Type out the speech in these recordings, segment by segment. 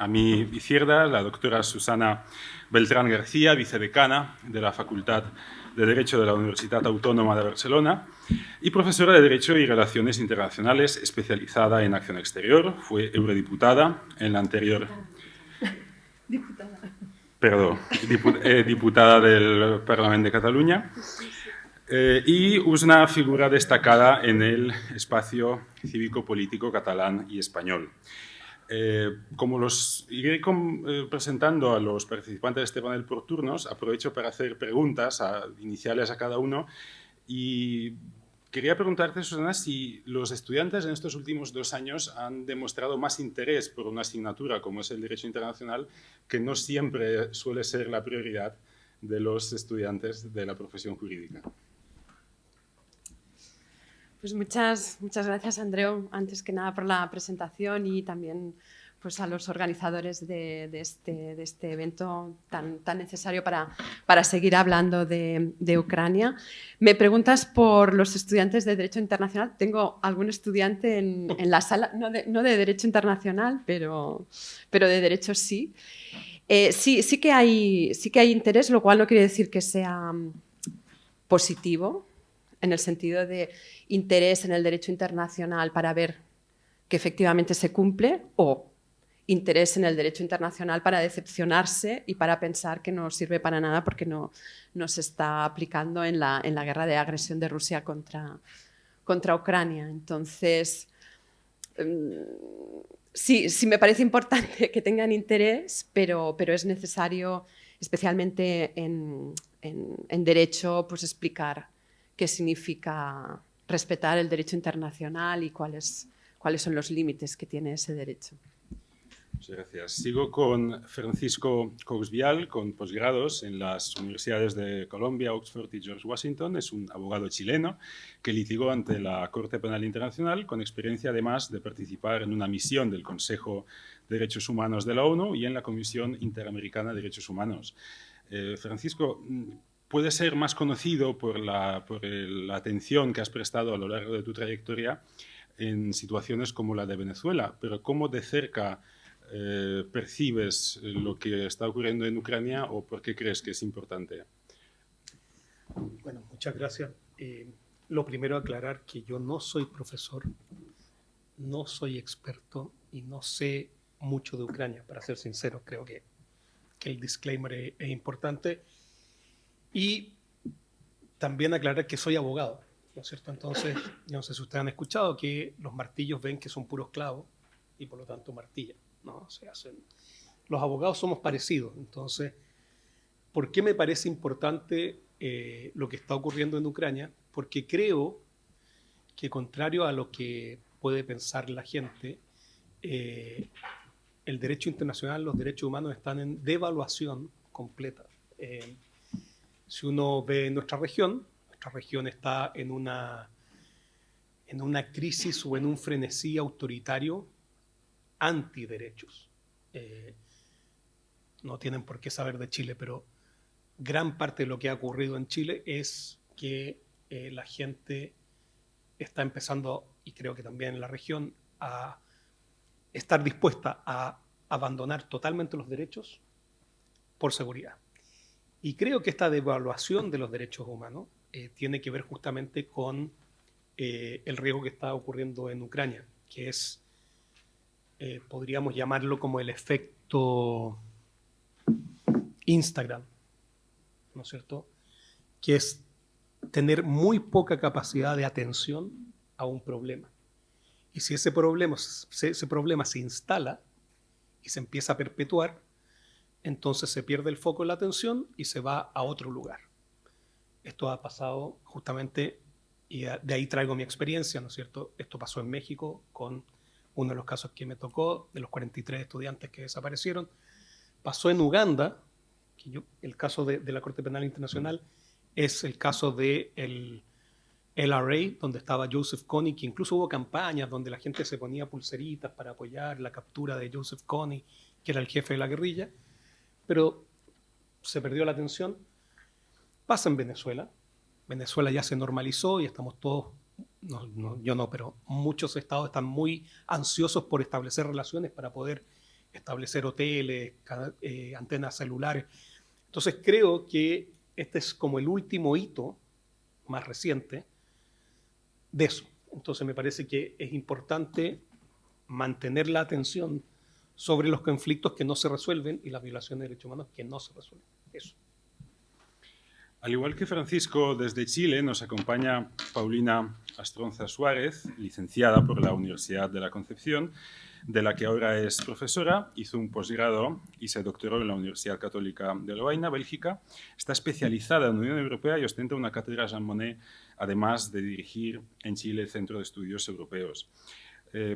A mi izquierda, la doctora Susana Beltrán García, vicedecana de la Facultad de Derecho de la Universitat Autónoma de Barcelona y profesora de Derecho y Relaciones Internacionales, especializada en acción exterior. Fue eurodiputada en la anterior... Diputada. Perdó, diputada del Parlamento de Cataluña. Y una figura destacada en el espacio cívico-político catalán y español. Como los iré presentando a los participantes de este panel por turnos, aprovecho para hacer preguntas iniciales a cada uno y quería preguntarte, Susana, si los estudiantes en estos últimos 2 años han demostrado más interés por una asignatura como es el Derecho Internacional, que no siempre suele ser la prioridad de los estudiantes de la profesión jurídica. Pues muchas gracias, Andreu, antes que nada por la presentación y también pues, a los organizadores de este evento tan necesario para seguir hablando de Ucrania. Me preguntas por los estudiantes de Derecho Internacional. Tengo algún estudiante en la sala, no de Derecho Internacional, pero de Derecho sí. Sí que hay interés, lo cual no quiere decir que sea positivo, en el sentido de interés en el derecho internacional para ver que efectivamente se cumple o interés en el derecho internacional para decepcionarse y para pensar que no sirve para nada porque no se está aplicando en la guerra de agresión de Rusia contra Ucrania. Entonces, sí me parece importante que tengan interés, pero es necesario, especialmente en derecho, pues explicar qué significa respetar el derecho internacional y cuáles son los límites que tiene ese derecho. Muchas gracias. Sigo con Francisco Cousvial, con posgrados en las universidades de Columbia, Oxford y George Washington. Es un abogado chileno que litigó ante la Corte Penal Internacional, con experiencia además de participar en una misión del Consejo de Derechos Humanos de la ONU y en la Comisión Interamericana de Derechos Humanos. Francisco, puede ser más conocido por la atención que has prestado a lo largo de tu trayectoria en situaciones como la de Venezuela, pero ¿cómo de cerca percibes lo que está ocurriendo en Ucrania o por qué crees que es importante? Bueno, muchas gracias. Lo primero, aclarar que yo no soy profesor, no soy experto y no sé mucho de Ucrania, para ser sincero. Creo que el disclaimer es importante. Y también aclarar que soy abogado, ¿no es cierto? Entonces, yo no sé si ustedes han escuchado que los martillos ven que son puros clavos y por lo tanto martillan, ¿no? Los abogados somos parecidos. Entonces, ¿por qué me parece importante lo que está ocurriendo en Ucrania? Porque creo que, contrario a lo que puede pensar la gente, el derecho internacional, los derechos humanos están en devaluación completa. Si uno ve nuestra región está en una crisis o en un frenesí autoritario antiderechos. No tienen por qué saber de Chile, pero gran parte de lo que ha ocurrido en Chile es que la gente está empezando, y creo que también en la región, a estar dispuesta a abandonar totalmente los derechos por seguridad. Y creo que esta devaluación de los derechos humanos tiene que ver justamente con el riesgo que está ocurriendo en Ucrania, que es, podríamos llamarlo como el efecto Instagram, ¿no es cierto? Que es tener muy poca capacidad de atención a un problema. Y si ese problema se instala y se empieza a perpetuar, entonces se pierde el foco de la atención y se va a otro lugar. Esto ha pasado justamente, y de ahí traigo mi experiencia, ¿no es cierto? Esto pasó en México con uno de los casos que me tocó, de los 43 estudiantes que desaparecieron. Pasó en Uganda, el caso de la Corte Penal Internacional es el caso del LRA, donde estaba Joseph Kony, que incluso hubo campañas donde la gente se ponía pulseritas para apoyar la captura de Joseph Kony, que era el jefe de la guerrilla, pero se perdió la atención. Pasa en Venezuela. Venezuela ya se normalizó y estamos todos, yo no, pero muchos estados están muy ansiosos por establecer relaciones para poder establecer hoteles, antenas celulares. Entonces creo que este es como el último hito más reciente de eso. Entonces me parece que es importante mantener la atención sobre los conflictos que no se resuelven y las violaciones de derechos humanos que no se resuelven. Eso. Al igual que Francisco, desde Chile nos acompaña Paulina Astronza Suárez, licenciada por la Universidad de la Concepción, de la que ahora es profesora, hizo un posgrado y se doctoró en la Universidad Católica de Lovaina, Bélgica. Está especializada en la Unión Europea y ostenta una cátedra Jean Monnet, además de dirigir en Chile el Centro de Estudios Europeos.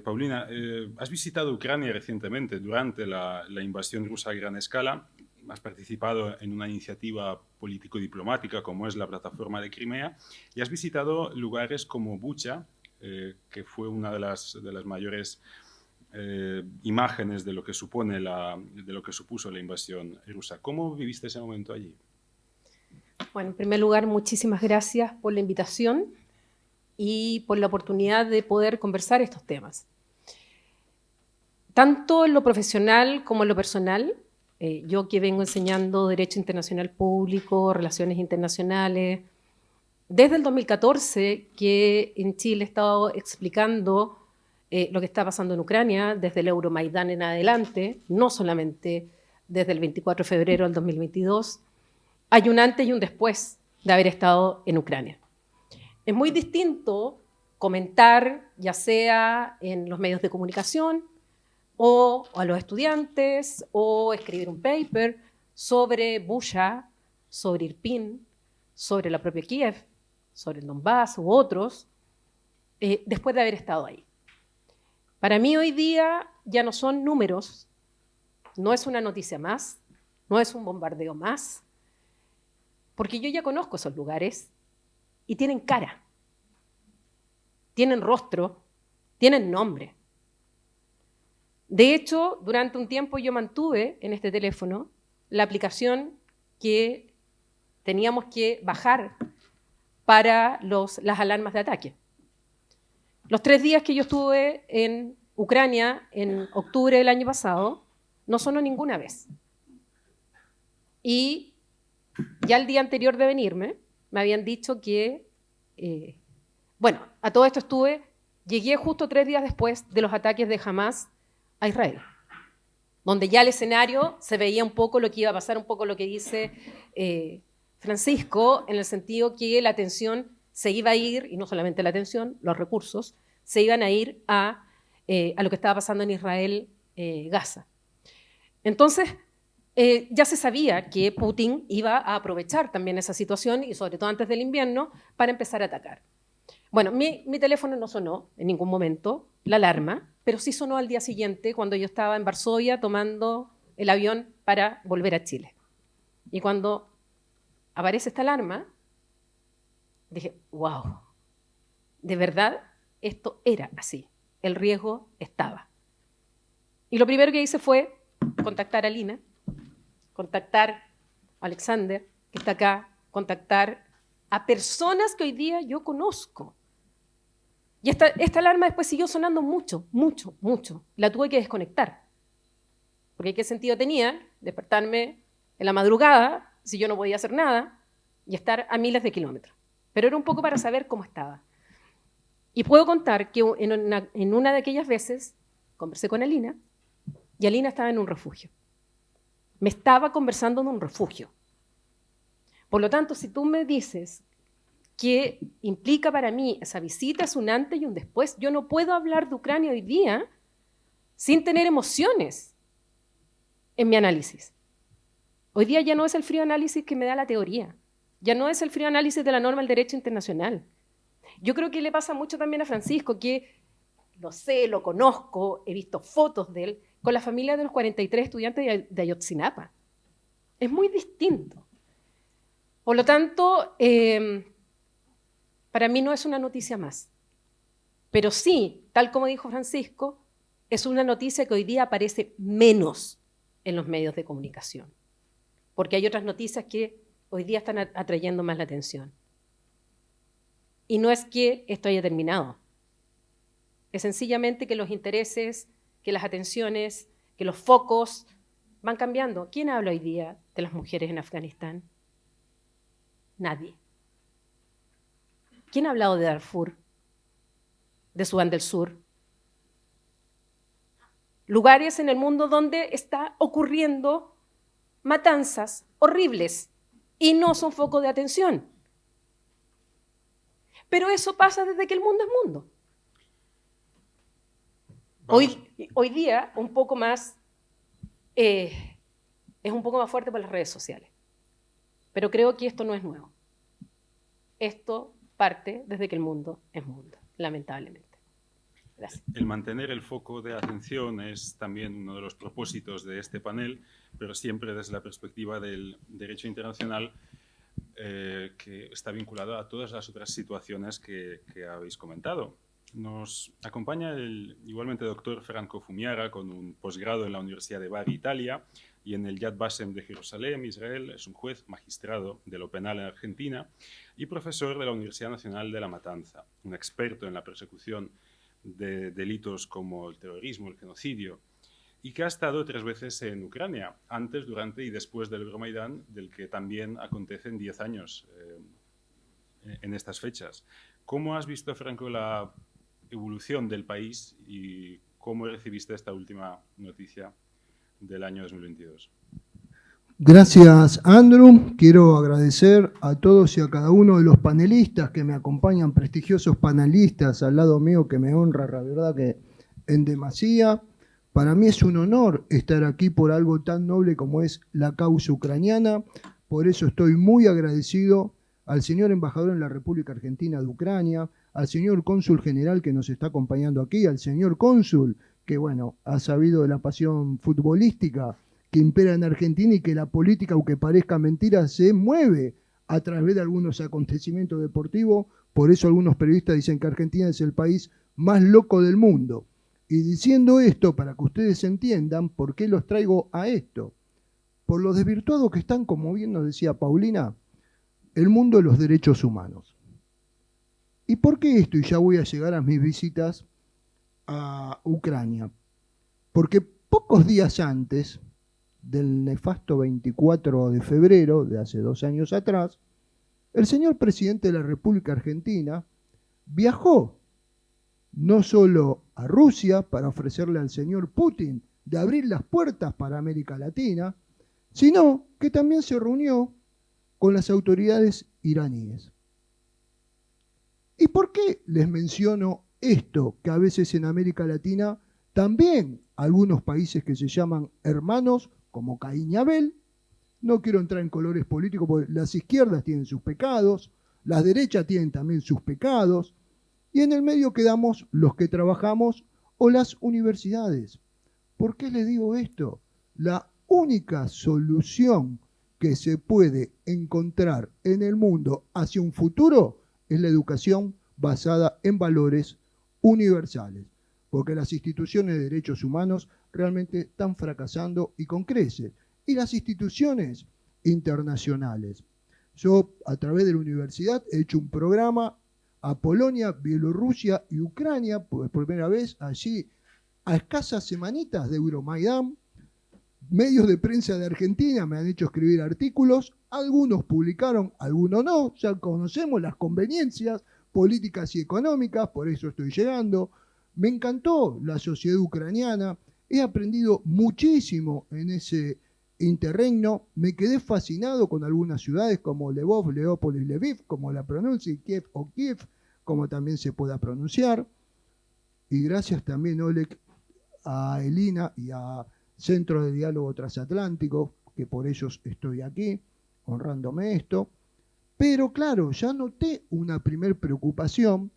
Paulina, has visitado Ucrania recientemente durante la invasión rusa a gran escala. Has participado en una iniciativa político-diplomática como es la Plataforma de Crimea y has visitado lugares como Bucha, que fue una de las mayores imágenes de lo que supuso la invasión rusa. ¿Cómo viviste ese momento allí? Bueno, en primer lugar, muchísimas gracias por la invitación y por la oportunidad de poder conversar estos temas. Tanto en lo profesional como en lo personal, yo que vengo enseñando Derecho Internacional Público, Relaciones Internacionales, desde el 2014 que en Chile he estado explicando lo que está pasando en Ucrania, desde el Euromaidán en adelante, no solamente desde el 24 de febrero del 2022, hay un antes y un después de haber estado en Ucrania. Es muy distinto comentar, ya sea en los medios de comunicación, o a los estudiantes, o escribir un paper sobre Bucha, sobre Irpin, sobre la propia Kiev, sobre el Donbass u otros, después de haber estado ahí. Para mí hoy día ya no son números, no es una noticia más, no es un bombardeo más, porque yo ya conozco esos lugares y tienen cara, tienen rostro, tienen nombre. De hecho, durante un tiempo yo mantuve en este teléfono la aplicación que teníamos que bajar para las alarmas de ataque. Los 3 días que yo estuve en Ucrania en octubre del año pasado, no sonó ninguna vez. Y ya el día anterior de venirme, me habían dicho que, bueno, a todo esto llegué justo 3 días después de los ataques de Hamás a Israel, donde ya el escenario se veía un poco lo que iba a pasar, un poco lo que dice Francisco, en el sentido que la atención se iba a ir, y no solamente la atención, los recursos, se iban a ir a lo que estaba pasando en Israel, Gaza. Entonces, ya se sabía que Putin iba a aprovechar también esa situación, y sobre todo antes del invierno, para empezar a atacar. Bueno, mi teléfono no sonó en ningún momento, la alarma, pero sí sonó al día siguiente cuando yo estaba en Varsovia tomando el avión para volver a Chile. Y cuando aparece esta alarma, dije, wow, de verdad esto era así, el riesgo estaba. Y lo primero que hice fue contactar a Lina, contactar a Alexander, que está acá, contactar a personas que hoy día yo conozco. Y esta alarma después siguió sonando mucho. La tuve que desconectar. Porque ¿qué sentido tenía despertarme en la madrugada si yo no podía hacer nada y estar a miles de kilómetros? Pero era un poco para saber cómo estaba. Y puedo contar que en una de aquellas veces conversé con Alina y Alina estaba en un refugio. Me estaba conversando en un refugio. Por lo tanto, si tú me dices que implica para mí esa visita, es un antes y un después, yo no puedo hablar de Ucrania hoy día sin tener emociones en mi análisis. Hoy día ya no es el frío análisis que me da la teoría, ya no es el frío análisis de la norma del derecho internacional. Yo creo que le pasa mucho también a Francisco, que lo sé, lo conozco, he visto fotos de él con la familia de los 43 estudiantes de Ayotzinapa. Es muy distinto. Por lo tanto, para mí no es una noticia más. Pero sí, tal como dijo Francisco, es una noticia que hoy día aparece menos en los medios de comunicación. Porque hay otras noticias que hoy día están atrayendo más la atención. Y no es que esto haya terminado. Es sencillamente que los intereses, que las atenciones, que los focos van cambiando. ¿Quién habla hoy día de las mujeres en Afganistán? Nadie. ¿Quién ha hablado de Darfur, de Sudán del Sur? Lugares en el mundo donde está ocurriendo matanzas horribles y no son foco de atención. Pero eso pasa desde que el mundo es mundo. Hoy día un poco más, es un poco más fuerte por las redes sociales. Pero creo que esto no es nuevo. Esto parte desde que el mundo es mundo, lamentablemente. Gracias. El mantener el foco de atención es también uno de los propósitos de este panel, pero siempre desde la perspectiva del derecho internacional, que está vinculado a todas las otras situaciones que habéis comentado. Nos acompaña el igualmente doctor Franco Fumiara, con un posgrado en la Universidad de Bari, Italia, y en el Yad Vashem de Jerusalén, Israel. Es un juez magistrado de lo penal en Argentina y profesor de la Universidad Nacional de La Matanza, un experto en la persecución de delitos como el terrorismo, el genocidio, y que ha estado 3 veces en Ucrania, antes, durante y después del Euromaidán, del que también acontecen 10 años en estas fechas. ¿Cómo has visto, Franco, la evolución del país y cómo recibiste esta última noticia del año 2022? Gracias, Andrew. Quiero agradecer a todos y a cada uno de los panelistas que me acompañan, prestigiosos panelistas al lado mío, que me honra, la verdad que en demasía. Para mí es un honor estar aquí por algo tan noble como es la causa ucraniana. Por eso estoy muy agradecido al señor embajador en la República Argentina de Ucrania, al señor cónsul general que nos está acompañando aquí, al señor cónsul que, bueno, ha sabido de la pasión futbolística que impera en Argentina y que la política, aunque parezca mentira, se mueve a través de algunos acontecimientos deportivos. Por eso algunos periodistas dicen que Argentina es el país más loco del mundo. Y diciendo esto, para que ustedes entiendan por qué los traigo a esto, por lo desvirtuado que están, como bien nos decía Paulina, el mundo de los derechos humanos. ¿Y por qué esto? Y ya voy a llegar a mis visitas a Ucrania. Porque pocos días antes del nefasto 24 de febrero, de hace 2 años atrás, el señor presidente de la República Argentina viajó no solo a Rusia para ofrecerle al señor Putin de abrir las puertas para América Latina, sino que también se reunió con las autoridades iraníes. ¿Y por qué les menciono esto? Que a veces en América Latina también algunos países que se llaman hermanos, como Caín y Abel, no quiero entrar en colores políticos porque las izquierdas tienen sus pecados, las derechas tienen también sus pecados, y en el medio quedamos los que trabajamos o las universidades. ¿Por qué les digo esto? La única solución que se puede encontrar en el mundo hacia un futuro es la educación basada en valores universales, porque las instituciones de derechos humanos realmente están fracasando y con creces. Y las instituciones internacionales. Yo, a través de la universidad, he hecho un programa a Polonia, Bielorrusia y Ucrania, por primera vez allí, a escasas semanitas de Euromaidán. Medios de prensa de Argentina me han hecho escribir artículos, algunos publicaron, algunos no, ya conocemos las conveniencias políticas y económicas, por eso estoy llegando. Me encantó la sociedad ucraniana, he aprendido muchísimo en ese interregno, me quedé fascinado con algunas ciudades como Lvov, Leópolis, Lviv, como la pronuncie, Kiev o Kiev, como también se pueda pronunciar. Y gracias también, Oleg, a Elina y a Centro de Diálogo Transatlántico, que por ellos estoy aquí, honrándome esto. Pero claro, ya noté una primer preocupación,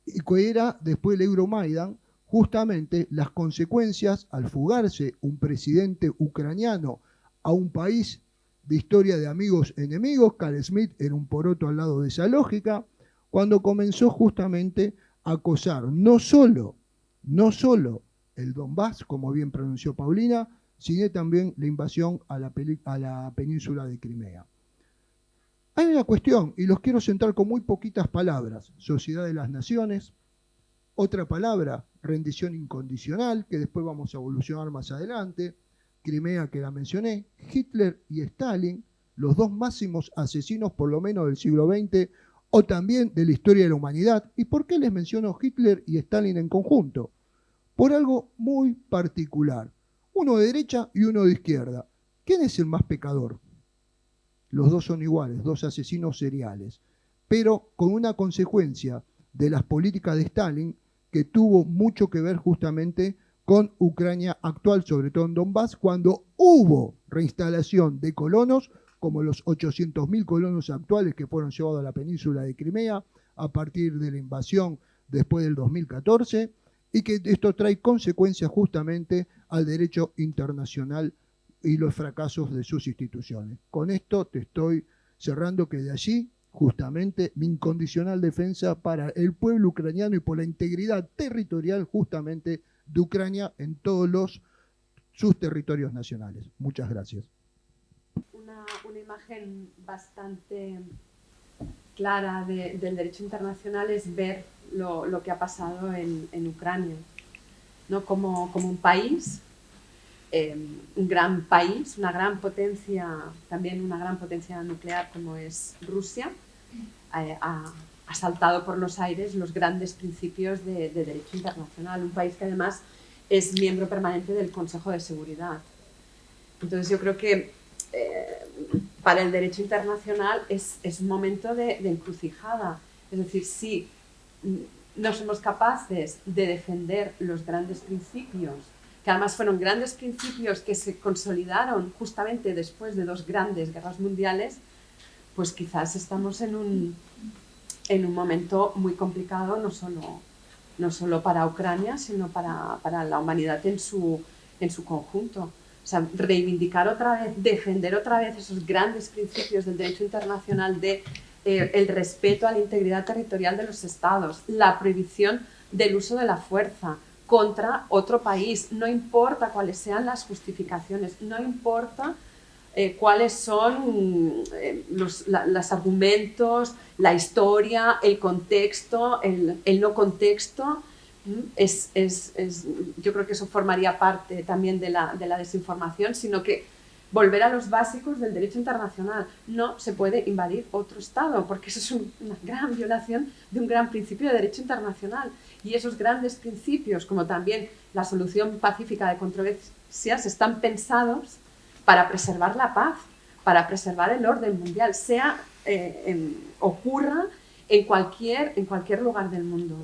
y que era, después del Euromaidán, justamente las consecuencias al fugarse un presidente ucraniano a un país de historia de amigos enemigos. Carl Smith era un poroto al lado de esa lógica, cuando comenzó justamente a acosar no solo el Donbass, como bien pronunció Paulina, sino también la invasión a la península de Crimea. Hay una cuestión, y los quiero centrar con muy poquitas palabras: Sociedad de las Naciones. Otra palabra, rendición incondicional, que después vamos a evolucionar más adelante, Crimea, que la mencioné, Hitler y Stalin, los dos máximos asesinos por lo menos del siglo XX o también de la historia de la humanidad. ¿Y por qué les menciono Hitler y Stalin en conjunto? Por algo muy particular. Uno de derecha y uno de izquierda. ¿Quién es el más pecador? Los dos son iguales, dos asesinos seriales, pero con una consecuencia de las políticas de Stalin que tuvo mucho que ver justamente con Ucrania actual, sobre todo en Donbass, cuando hubo reinstalación de colonos, como los 800.000 colonos actuales que fueron llevados a la península de Crimea a partir de la invasión después del 2014, y que esto trae consecuencias justamente al derecho internacional y los fracasos de sus instituciones. Con esto te estoy cerrando, que de allí justamente mi incondicional defensa para el pueblo ucraniano y por la integridad territorial justamente de Ucrania en todos sus territorios nacionales. Muchas gracias. Una imagen bastante clara del derecho internacional es ver lo que ha pasado en Ucrania, ¿no? Como un país, un gran país, una gran potencia, también una gran potencia nuclear como es Rusia, ha saltado por los aires los grandes principios de derecho internacional, un país que además es miembro permanente del Consejo de Seguridad. Entonces yo creo que para el derecho internacional es un momento de encrucijada. Es decir, si no somos capaces de defender los grandes principios, que además fueron grandes principios que se consolidaron justamente después de dos grandes guerras mundiales, pues quizás estamos en un momento muy complicado, no solo para Ucrania, sino para la humanidad en su conjunto. O sea, reivindicar otra vez, defender otra vez esos grandes principios del derecho internacional de el respeto a la integridad territorial de los estados, la prohibición del uso de la fuerza contra otro país, no importa cuáles sean las justificaciones, no importa cuáles son los argumentos, la historia, el contexto, el no contexto. Yo creo que eso formaría parte también de la desinformación, sino que volver a los básicos del derecho internacional. No se puede invadir otro Estado, porque eso es una gran violación de un gran principio de derecho internacional. Y esos grandes principios, como también la solución pacífica de controversias, están pensados para preservar la paz, para preservar el orden mundial, ocurra en cualquier lugar del mundo.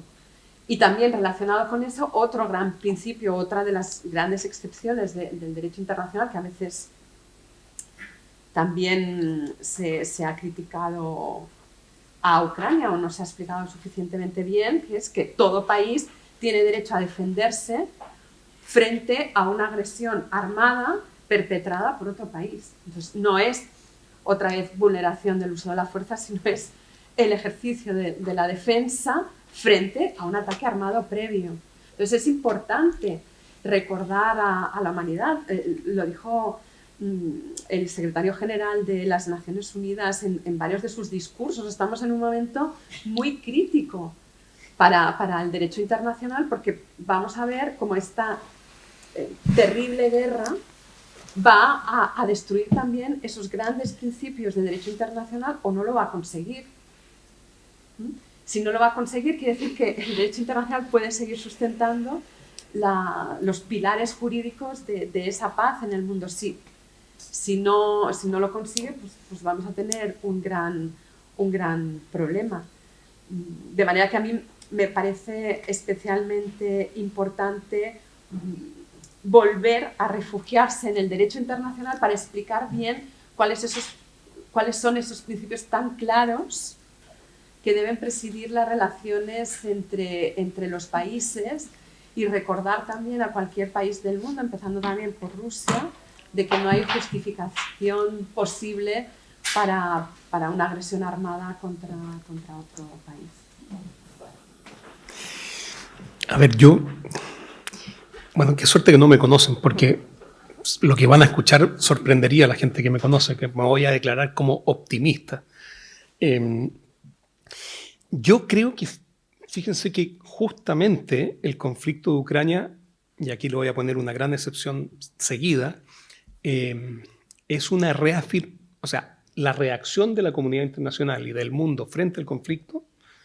Y también relacionado con eso, otro gran principio, otra de las grandes excepciones del derecho internacional, que a veces también se ha criticado a Ucrania o no se ha explicado suficientemente bien, que es que todo país tiene derecho a defenderse frente a una agresión armada perpetrada por otro país. Entonces, no es otra vez vulneración del uso de la fuerza, sino es el ejercicio de la defensa frente a un ataque armado previo. Entonces es importante recordar a la humanidad, lo dijo el secretario general de las Naciones Unidas en varios de sus discursos. Estamos en un momento muy crítico para el derecho internacional, porque vamos a ver cómo esta terrible guerra va a destruir también esos grandes principios de derecho internacional, o no lo va a conseguir. Si no lo va a conseguir, quiere decir que el derecho internacional puede seguir sustentando los pilares jurídicos de esa paz en el mundo. Si no lo consigue, pues vamos a tener un gran problema. De manera que a mí me parece especialmente importante volver a refugiarse en el derecho internacional para explicar bien cuáles son esos principios tan claros que deben presidir las relaciones entre los países, y recordar también a cualquier país del mundo, empezando también por Rusia, de que no hay justificación posible para una agresión armada contra otro país. A ver, bueno, qué suerte que no me conocen, porque lo que van a escuchar sorprendería a la gente que me conoce, que me voy a declarar como optimista. Yo creo que Fíjense que justamente el conflicto de Ucrania, y aquí lo voy a poner una gran excepción seguida, es una o sea, la reacción de la comunidad internacional y del mundo frente al conflicto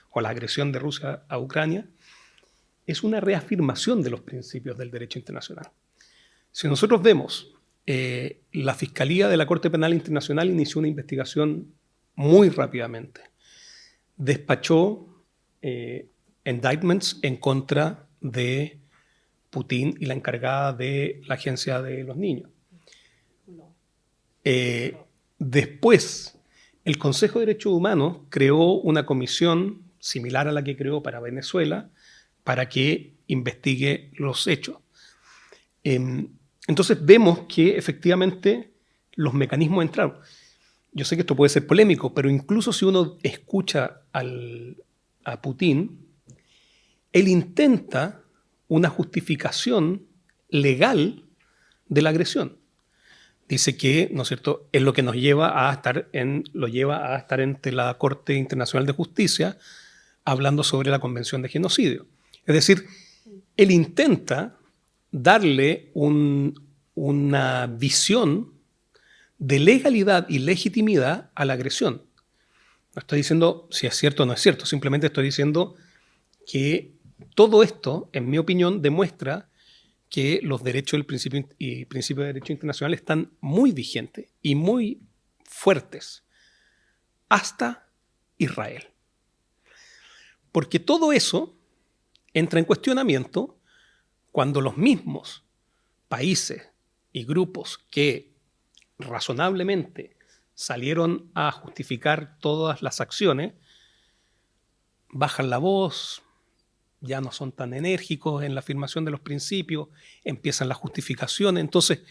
o a la agresión de Rusia a Ucrania es una reafirmación de los principios del derecho internacional. Si nosotros vemos, la Fiscalía de la Corte Penal Internacional inició una investigación muy rápidamente. Despachó indictments en contra de Putin y la encargada de la Agencia de los Niños. Después, el Consejo de Derechos Humanos creó una comisión similar a la que creó para Venezuela para que investigue los hechos. Entonces vemos que efectivamente los mecanismos entraron. Yo sé que esto puede ser polémico, pero incluso si uno escucha a Putin, él intenta una justificación legal de la agresión. Dice que, ¿no es cierto?, es lo que nos lleva a estar ante la Corte Internacional de Justicia hablando sobre la Convención de Genocidio. Es decir, él intenta darle una visión de legalidad y legitimidad a la agresión. No estoy diciendo si es cierto o no es cierto, simplemente estoy diciendo que todo esto, en mi opinión, demuestra que los derechos del principio de derecho internacional están muy vigentes y muy fuertes hasta Israel. Porque todo eso entra en cuestionamiento cuando los mismos países y grupos que razonablemente salieron a justificar todas las acciones bajan la voz, ya no son tan enérgicos en la afirmación de los principios, empiezan las justificaciones. Entonces,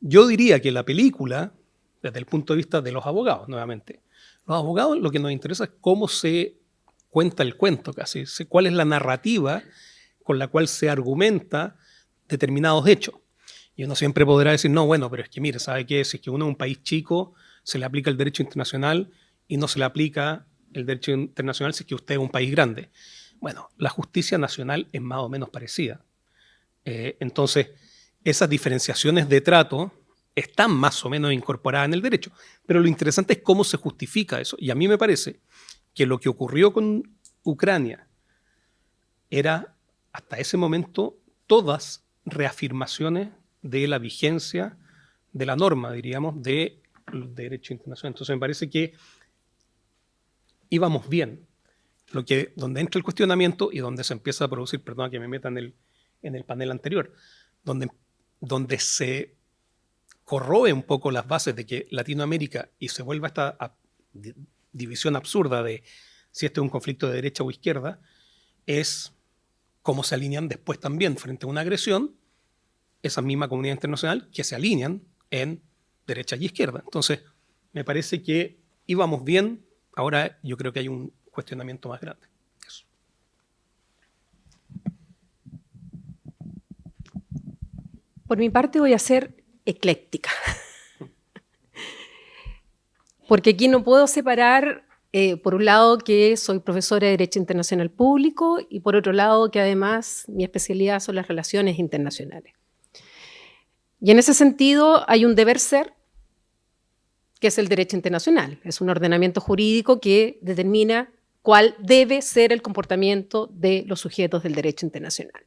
yo diría que la película, desde el punto de vista de los abogados, nuevamente, los abogados lo que nos interesa es cómo se cuenta el cuento casi, cuál es la narrativa con la cual se argumenta determinados hechos. Y uno siempre podrá decir, no, bueno, pero es que mire, ¿sabe qué? Si es que uno es un país chico, se le aplica el derecho internacional y no se le aplica el derecho internacional si es que usted es un país grande. Bueno, la justicia nacional es más o menos parecida. Entonces, esas diferenciaciones de trato están más o menos incorporadas en el derecho. Pero lo interesante es cómo se justifica eso. Y a mí me parece que lo que ocurrió con Ucrania era, hasta ese momento, todas reafirmaciones de la vigencia de la norma, diríamos, del derecho internacional. Entonces, me parece que íbamos bien. Donde entra el cuestionamiento y donde se empieza a producir, perdón que me meta en el panel anterior, donde se corroe un poco las bases de que Latinoamérica y se vuelva esta división absurda de si este es un conflicto de derecha o izquierda, es cómo se alinean después también frente a una agresión esa misma comunidad internacional que se alinean en derecha y izquierda. Entonces, me parece que íbamos bien, ahora yo creo que hay un cuestionamiento más grande. Eso. Por mi parte voy a ser ecléctica, porque aquí no puedo separar, por un lado, que soy profesora de Derecho Internacional Público y por otro lado, que además mi especialidad son las relaciones internacionales. Y en ese sentido hay un deber ser, que es el derecho internacional. Es un ordenamiento jurídico que determina cuál debe ser el comportamiento de los sujetos del derecho internacional.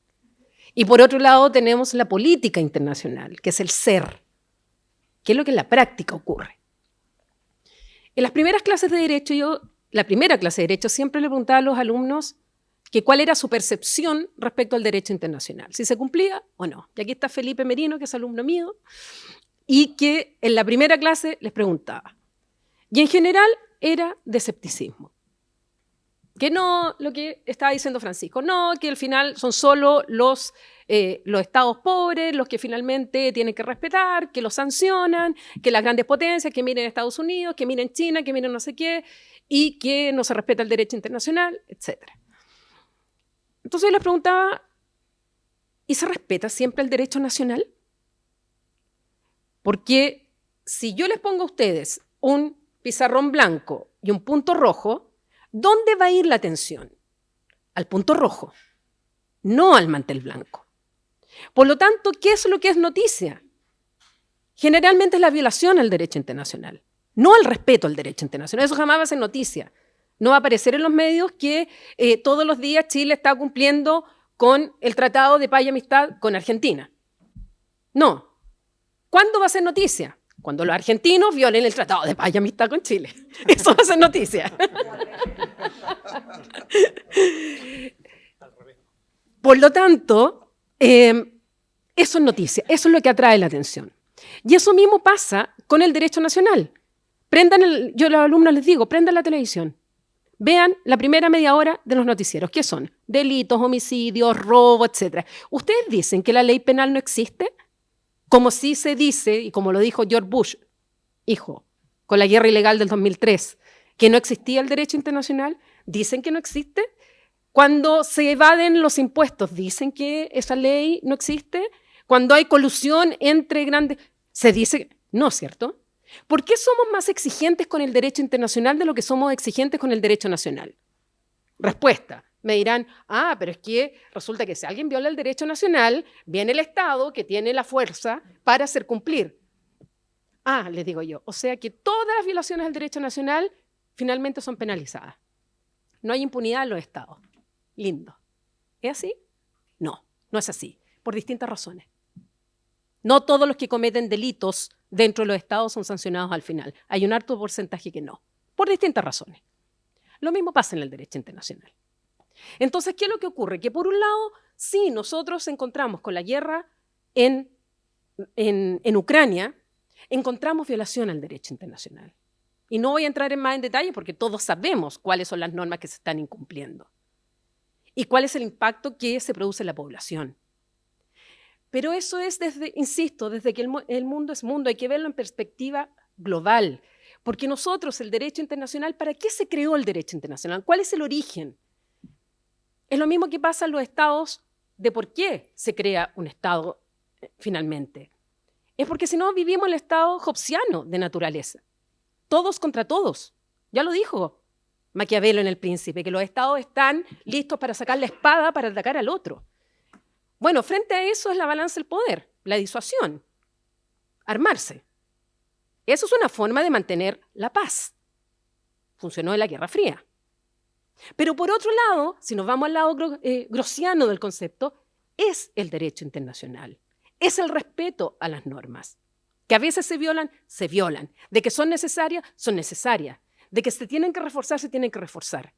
Y por otro lado tenemos la política internacional, que es el ser, que es lo que en la práctica ocurre. En las primeras clases de Derecho, la primera clase de Derecho siempre le preguntaba a los alumnos que cuál era su percepción respecto al derecho internacional, si se cumplía o no. Y aquí está Felipe Merino, que es alumno mío, y que en la primera clase les preguntaba. Y en general era de escepticismo. Que no, lo que estaba diciendo Francisco, no, que al final son solo los estados pobres los que finalmente tienen que respetar, que los sancionan, que las grandes potencias, que miren Estados Unidos, que miren China, que miren no sé qué, y que no se respeta el derecho internacional, etc. Entonces yo les preguntaba, ¿y se respeta siempre el derecho nacional? Porque si yo les pongo a ustedes un pizarrón blanco y un punto rojo, ¿dónde va a ir la atención? al punto rojo, no al mantel blanco. Por lo tanto, ¿qué es lo que es noticia? Generalmente es la violación al derecho internacional, no el respeto al derecho internacional. Eso jamás va a ser noticia. No va a aparecer en los medios que todos los días Chile está cumpliendo con el Tratado de Paz y Amistad con Argentina. No. ¿Cuándo va a ser noticia? Cuando los argentinos violen el Tratado de Paz y Amistad con Chile. Eso va a ser noticia. Por lo tanto, eso es noticia, eso es lo que atrae la atención. Y eso mismo pasa con el derecho nacional. Yo a los alumnos les digo, prendan la televisión. Vean la primera media hora de los noticieros. ¿Qué son? Delitos, homicidios, robo, etc. ¿Ustedes dicen que la ley penal no existe? Como sí se dice, y como lo dijo George Bush, hijo, con la guerra ilegal del 2003, que no existía el derecho internacional. ¿Dicen que no existe? Cuando se evaden los impuestos, ¿dicen que esa ley no existe? Cuando hay colusión entre grandes, se dice, no, ¿cierto? ¿Por qué somos más exigentes con el derecho internacional de lo que somos exigentes con el derecho nacional? Respuesta. Me dirán, pero es que resulta que si alguien viola el derecho nacional, viene el Estado que tiene la fuerza para hacer cumplir. Les digo yo, o sea que todas las violaciones del derecho nacional finalmente son penalizadas. No hay impunidad en los Estados. Lindo. ¿Es así? No, no es así, por distintas razones. No todos los que cometen delitos dentro de los Estados son sancionados al final. Hay un alto porcentaje que no, por distintas razones. Lo mismo pasa en el derecho internacional. Entonces, ¿qué es lo que ocurre? Que por un lado, sí, nosotros encontramos con la guerra en Ucrania, encontramos violación al derecho internacional. Y no voy a entrar más en detalle porque todos sabemos cuáles son las normas que se están incumpliendo y cuál es el impacto que se produce en la población. Pero eso es insisto, desde que el mundo es mundo, hay que verlo en perspectiva global. Porque nosotros, el derecho internacional, ¿para qué se creó el derecho internacional? ¿Cuál es el origen? Es lo mismo que pasa en los estados de por qué se crea un estado finalmente. Es porque si no vivimos el estado hobbesiano de naturaleza. Todos contra todos. Ya lo dijo Maquiavelo en El Príncipe, que los estados están listos para sacar la espada para atacar al otro. Bueno, frente a eso es la balanza del poder, la disuasión, armarse. Eso es una forma de mantener la paz. Funcionó en la Guerra Fría. Pero por otro lado, si nos vamos al lado grossiano del concepto, es el derecho internacional, es el respeto a las normas. Que a veces se violan. De que son necesarias. De que se tienen que reforzar.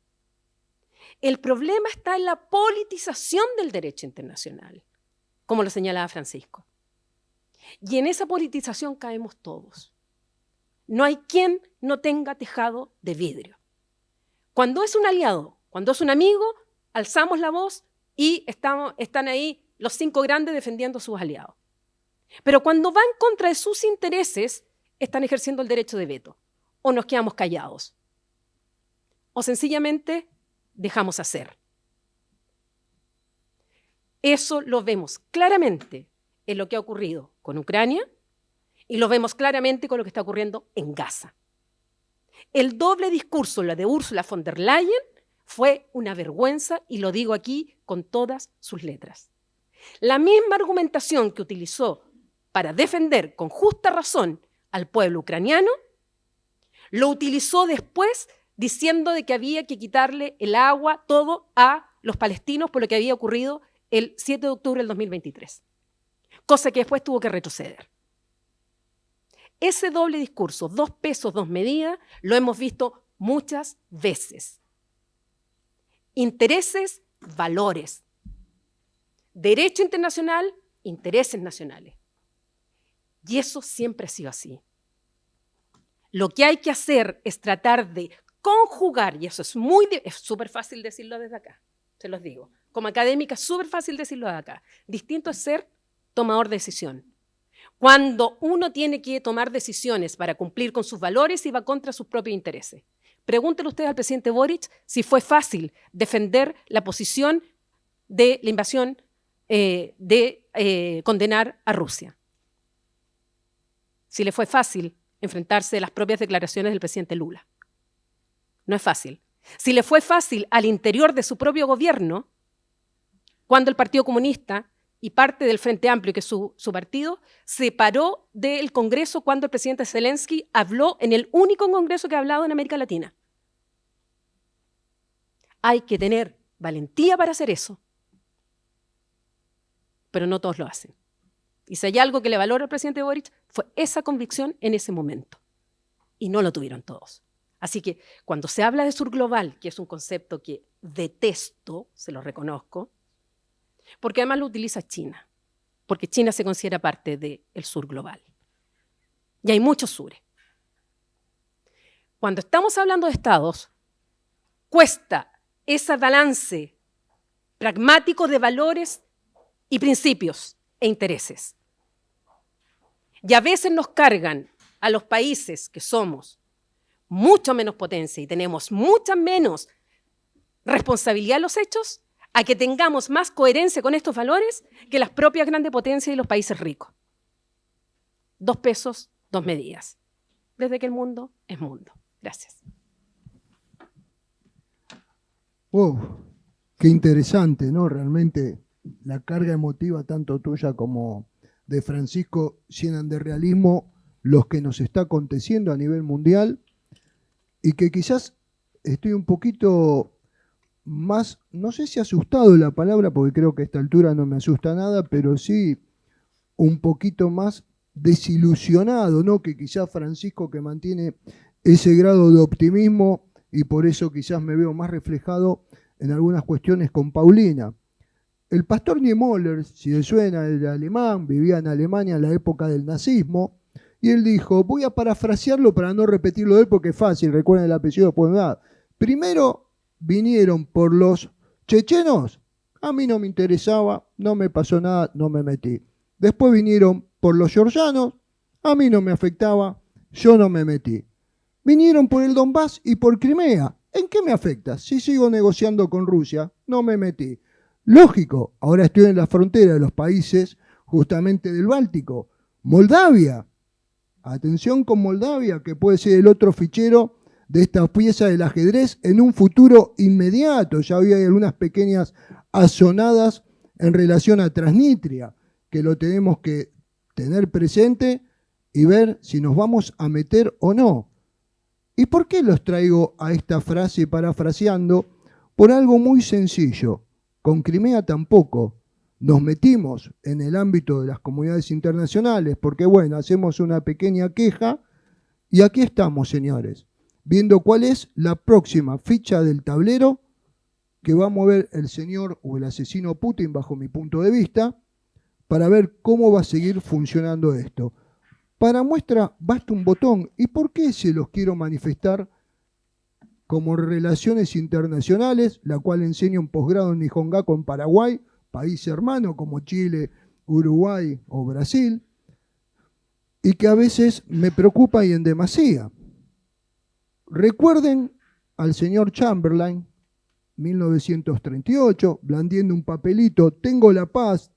El problema está en la politización del derecho internacional, como lo señalaba Francisco. Y en esa politización caemos todos. No hay quien no tenga tejado de vidrio. Cuando es un aliado, cuando es un amigo, alzamos la voz y están ahí los 5 grandes defendiendo a sus aliados. Pero cuando va en contra de sus intereses, están ejerciendo el derecho de veto. O nos quedamos callados. O sencillamente dejamos hacer. Eso lo vemos claramente en lo que ha ocurrido con Ucrania y lo vemos claramente con lo que está ocurriendo en Gaza. El doble discurso, la de Ursula von der Leyen, fue una vergüenza y lo digo aquí con todas sus letras. La misma argumentación que utilizó para defender con justa razón al pueblo ucraniano, lo utilizó después diciendo de que había que quitarle el agua, todo a los palestinos por lo que había ocurrido el 7 de octubre del 2023, cosa que después tuvo que retroceder. Ese doble discurso, 2 pesos, 2 medidas, lo hemos visto muchas veces. Intereses, valores. Derecho internacional, intereses nacionales. Y eso siempre ha sido así. Lo que hay que hacer es tratar de conjugar, y eso es súper fácil decirlo desde acá, se los digo. Como académica es súper fácil decirlo desde acá. Distinto es ser tomador de decisión. Cuando uno tiene que tomar decisiones para cumplir con sus valores y va contra sus propios intereses. Pregúntenle ustedes al presidente Boric si fue fácil defender la posición de la invasión, de condenar a Rusia. Si le fue fácil enfrentarse a las propias declaraciones del presidente Lula. No es fácil. Si le fue fácil al interior de su propio gobierno, cuando el Partido Comunista y parte del Frente Amplio, que es su partido, se paró del Congreso cuando el presidente Zelensky habló en el único Congreso que ha hablado en América Latina. Hay que tener valentía para hacer eso, pero no todos lo hacen. Y si hay algo que le valora al presidente Boric, fue esa convicción en ese momento. Y no lo tuvieron todos. Así que cuando se habla de sur global, que es un concepto que detesto, se lo reconozco, porque además lo utiliza China, porque China se considera parte del sur global. Y hay muchos sures. Cuando estamos hablando de estados, cuesta ese balance pragmático de valores y principios e intereses. Y a veces nos cargan a los países que somos mucho menos potencia y tenemos mucha menos responsabilidad en los hechos, a que tengamos más coherencia con estos valores que las propias grandes potencias y los países ricos. 2 pesos, 2 medidas. Desde que el mundo es mundo. Gracias. Wow, qué interesante, ¿no? Realmente la carga emotiva, tanto tuya como de Francisco, llenan de realismo los que nos está aconteciendo a nivel mundial y que quizás estoy un poquito más, no sé si asustado la palabra, porque creo que a esta altura no me asusta nada, pero sí un poquito más desilusionado, ¿no? Que quizás Francisco, que mantiene ese grado de optimismo, y por eso quizás me veo más reflejado en algunas cuestiones con Paulina. El pastor Niemöller, si le suena, el alemán, vivía en Alemania en la época del nazismo, y él dijo, voy a parafrasearlo para no repetirlo de él porque es fácil, recuerden el apellido después de nada. Primero vinieron por los chechenos, a mí no me interesaba, no me pasó nada, no me metí. Después vinieron por los georgianos, a mí no me afectaba, yo no me metí. Vinieron por el Donbass y por Crimea, ¿en qué me afecta? Si sigo negociando con Rusia, no me metí. Lógico, ahora estoy en la frontera de los países justamente del Báltico. Moldavia, atención con Moldavia, que puede ser el otro fichero de esta pieza del ajedrez en un futuro inmediato. Ya había algunas pequeñas asonadas en relación a Transnistria, que lo tenemos que tener presente y ver si nos vamos a meter o no. ¿Y por qué los traigo a esta frase parafraseando? Por algo muy sencillo. Con Crimea tampoco nos metimos en el ámbito de las comunidades internacionales, porque bueno, hacemos una pequeña queja y aquí estamos, señores, viendo cuál es la próxima ficha del tablero que va a mover el señor o el asesino Putin, bajo mi punto de vista, para ver cómo va a seguir funcionando esto. Para muestra basta un botón. ¿Y por qué se los quiero manifestar como relaciones internacionales, la cual enseño un posgrado en Nihongaku en Paraguay, país hermano como Chile, Uruguay o Brasil, y que a veces me preocupa y en demasía? Recuerden al señor Chamberlain, 1938, blandiendo un papelito, tengo la paz,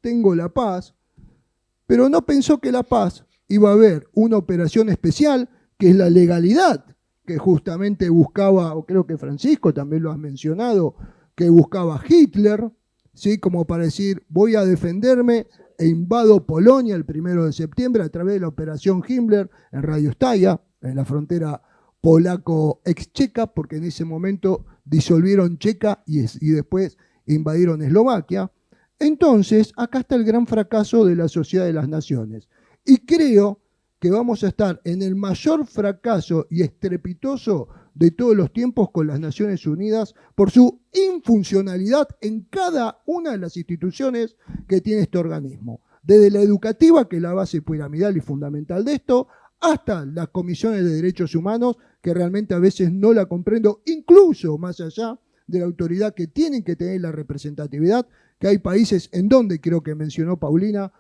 pero no pensó que la paz iba a haber una operación especial, que es la legalidad, que justamente buscaba, o creo que Francisco también lo has mencionado, que buscaba Hitler, ¿sí? Como para decir, voy a defenderme e invado Polonia el 1 de septiembre a través de la operación Himmler en Radio Staya, en la frontera polaco-ex-checa, porque en ese momento disolvieron Checa y después invadieron Eslovaquia. Entonces, acá está el gran fracaso de la Sociedad de las Naciones. Y creo que vamos a estar en el mayor fracaso y estrepitoso de todos los tiempos con las Naciones Unidas por su infuncionalidad en cada una de las instituciones que tiene este organismo. Desde la educativa, que es la base piramidal y fundamental de esto, hasta las comisiones de derechos humanos, que realmente a veces no la comprendo, incluso más allá de la autoridad que tienen que tener la representatividad, que hay países en donde, creo que mencionó Paulina,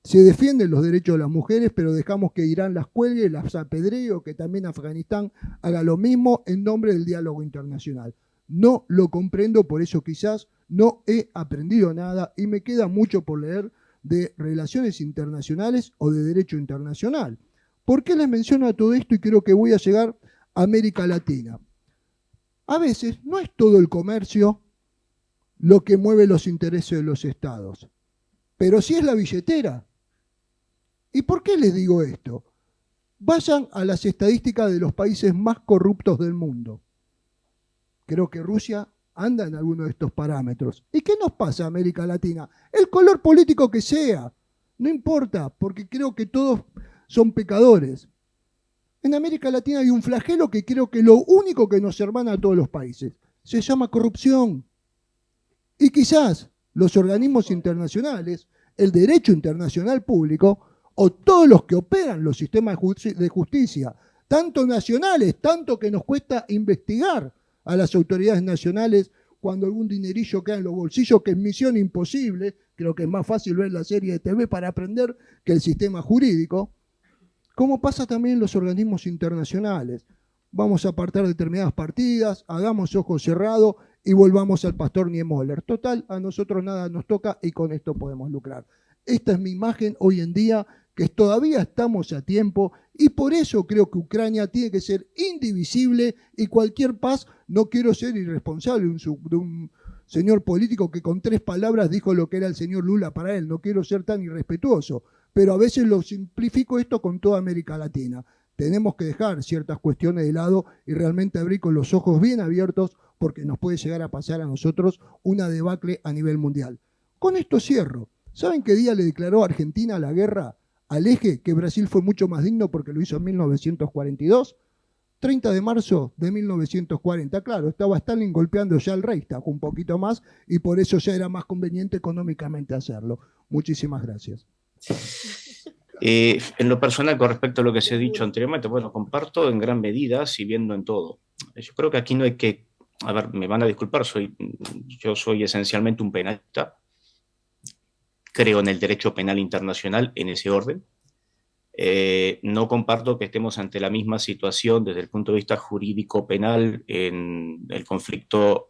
se defienden los derechos de las mujeres, pero dejamos que Irán las cuelgue, las apedree, o que también Afganistán haga lo mismo en nombre del diálogo internacional. No lo comprendo, por eso quizás no he aprendido nada y me queda mucho por leer de relaciones internacionales o de derecho internacional. ¿Por qué les menciono todo esto? Y creo que voy a llegar a América Latina. A veces no es todo el comercio lo que mueve los intereses de los estados, pero sí es la billetera. ¿Y por qué les digo esto? Vayan a las estadísticas de los países más corruptos del mundo. Creo que Rusia anda en alguno de estos parámetros. ¿Y qué nos pasa a América Latina? El color político que sea, no importa, porque creo que todos son pecadores. En América Latina hay un flagelo que creo que es lo único que nos hermana a todos los países. Se llama corrupción. Y quizás los organismos internacionales, el derecho internacional público, o todos los que operan los sistemas de justicia, tanto nacionales, tanto que nos cuesta investigar a las autoridades nacionales cuando algún dinerillo queda en los bolsillos, que es misión imposible, creo que es más fácil ver la serie de TV para aprender que el sistema jurídico, como pasa también en los organismos internacionales. Vamos a apartar determinadas partidas, hagamos ojos cerrados y volvamos al pastor Niemöller. Total, a nosotros nada nos toca y con esto podemos lucrar. Esta es mi imagen hoy en día, que todavía estamos a tiempo, y por eso creo que Ucrania tiene que ser indivisible, y cualquier paz, no quiero ser irresponsable de un señor político que con 3 palabras dijo lo que era el señor Lula para él, no quiero ser tan irrespetuoso, pero a veces lo simplifico esto con toda América Latina. Tenemos que dejar ciertas cuestiones de lado y realmente abrir con los ojos bien abiertos, porque nos puede llegar a pasar a nosotros una debacle a nivel mundial. Con esto cierro. ¿Saben qué día le declaró Argentina la guerra al eje? Que Brasil fue mucho más digno porque lo hizo en 1942. 30 de marzo de 1940. Claro, estaba Stalin golpeando ya el Reichstag un poquito más y por eso ya era más conveniente económicamente hacerlo. Muchísimas gracias. En lo personal, con respecto a lo que se ha dicho anteriormente, bueno, comparto en gran medida, si bien no en todo. Yo creo que aquí no hay que, a ver, me van a disculpar, yo soy esencialmente un penalista, creo en el derecho penal internacional en ese orden. No comparto que estemos ante la misma situación desde el punto de vista jurídico penal en el conflicto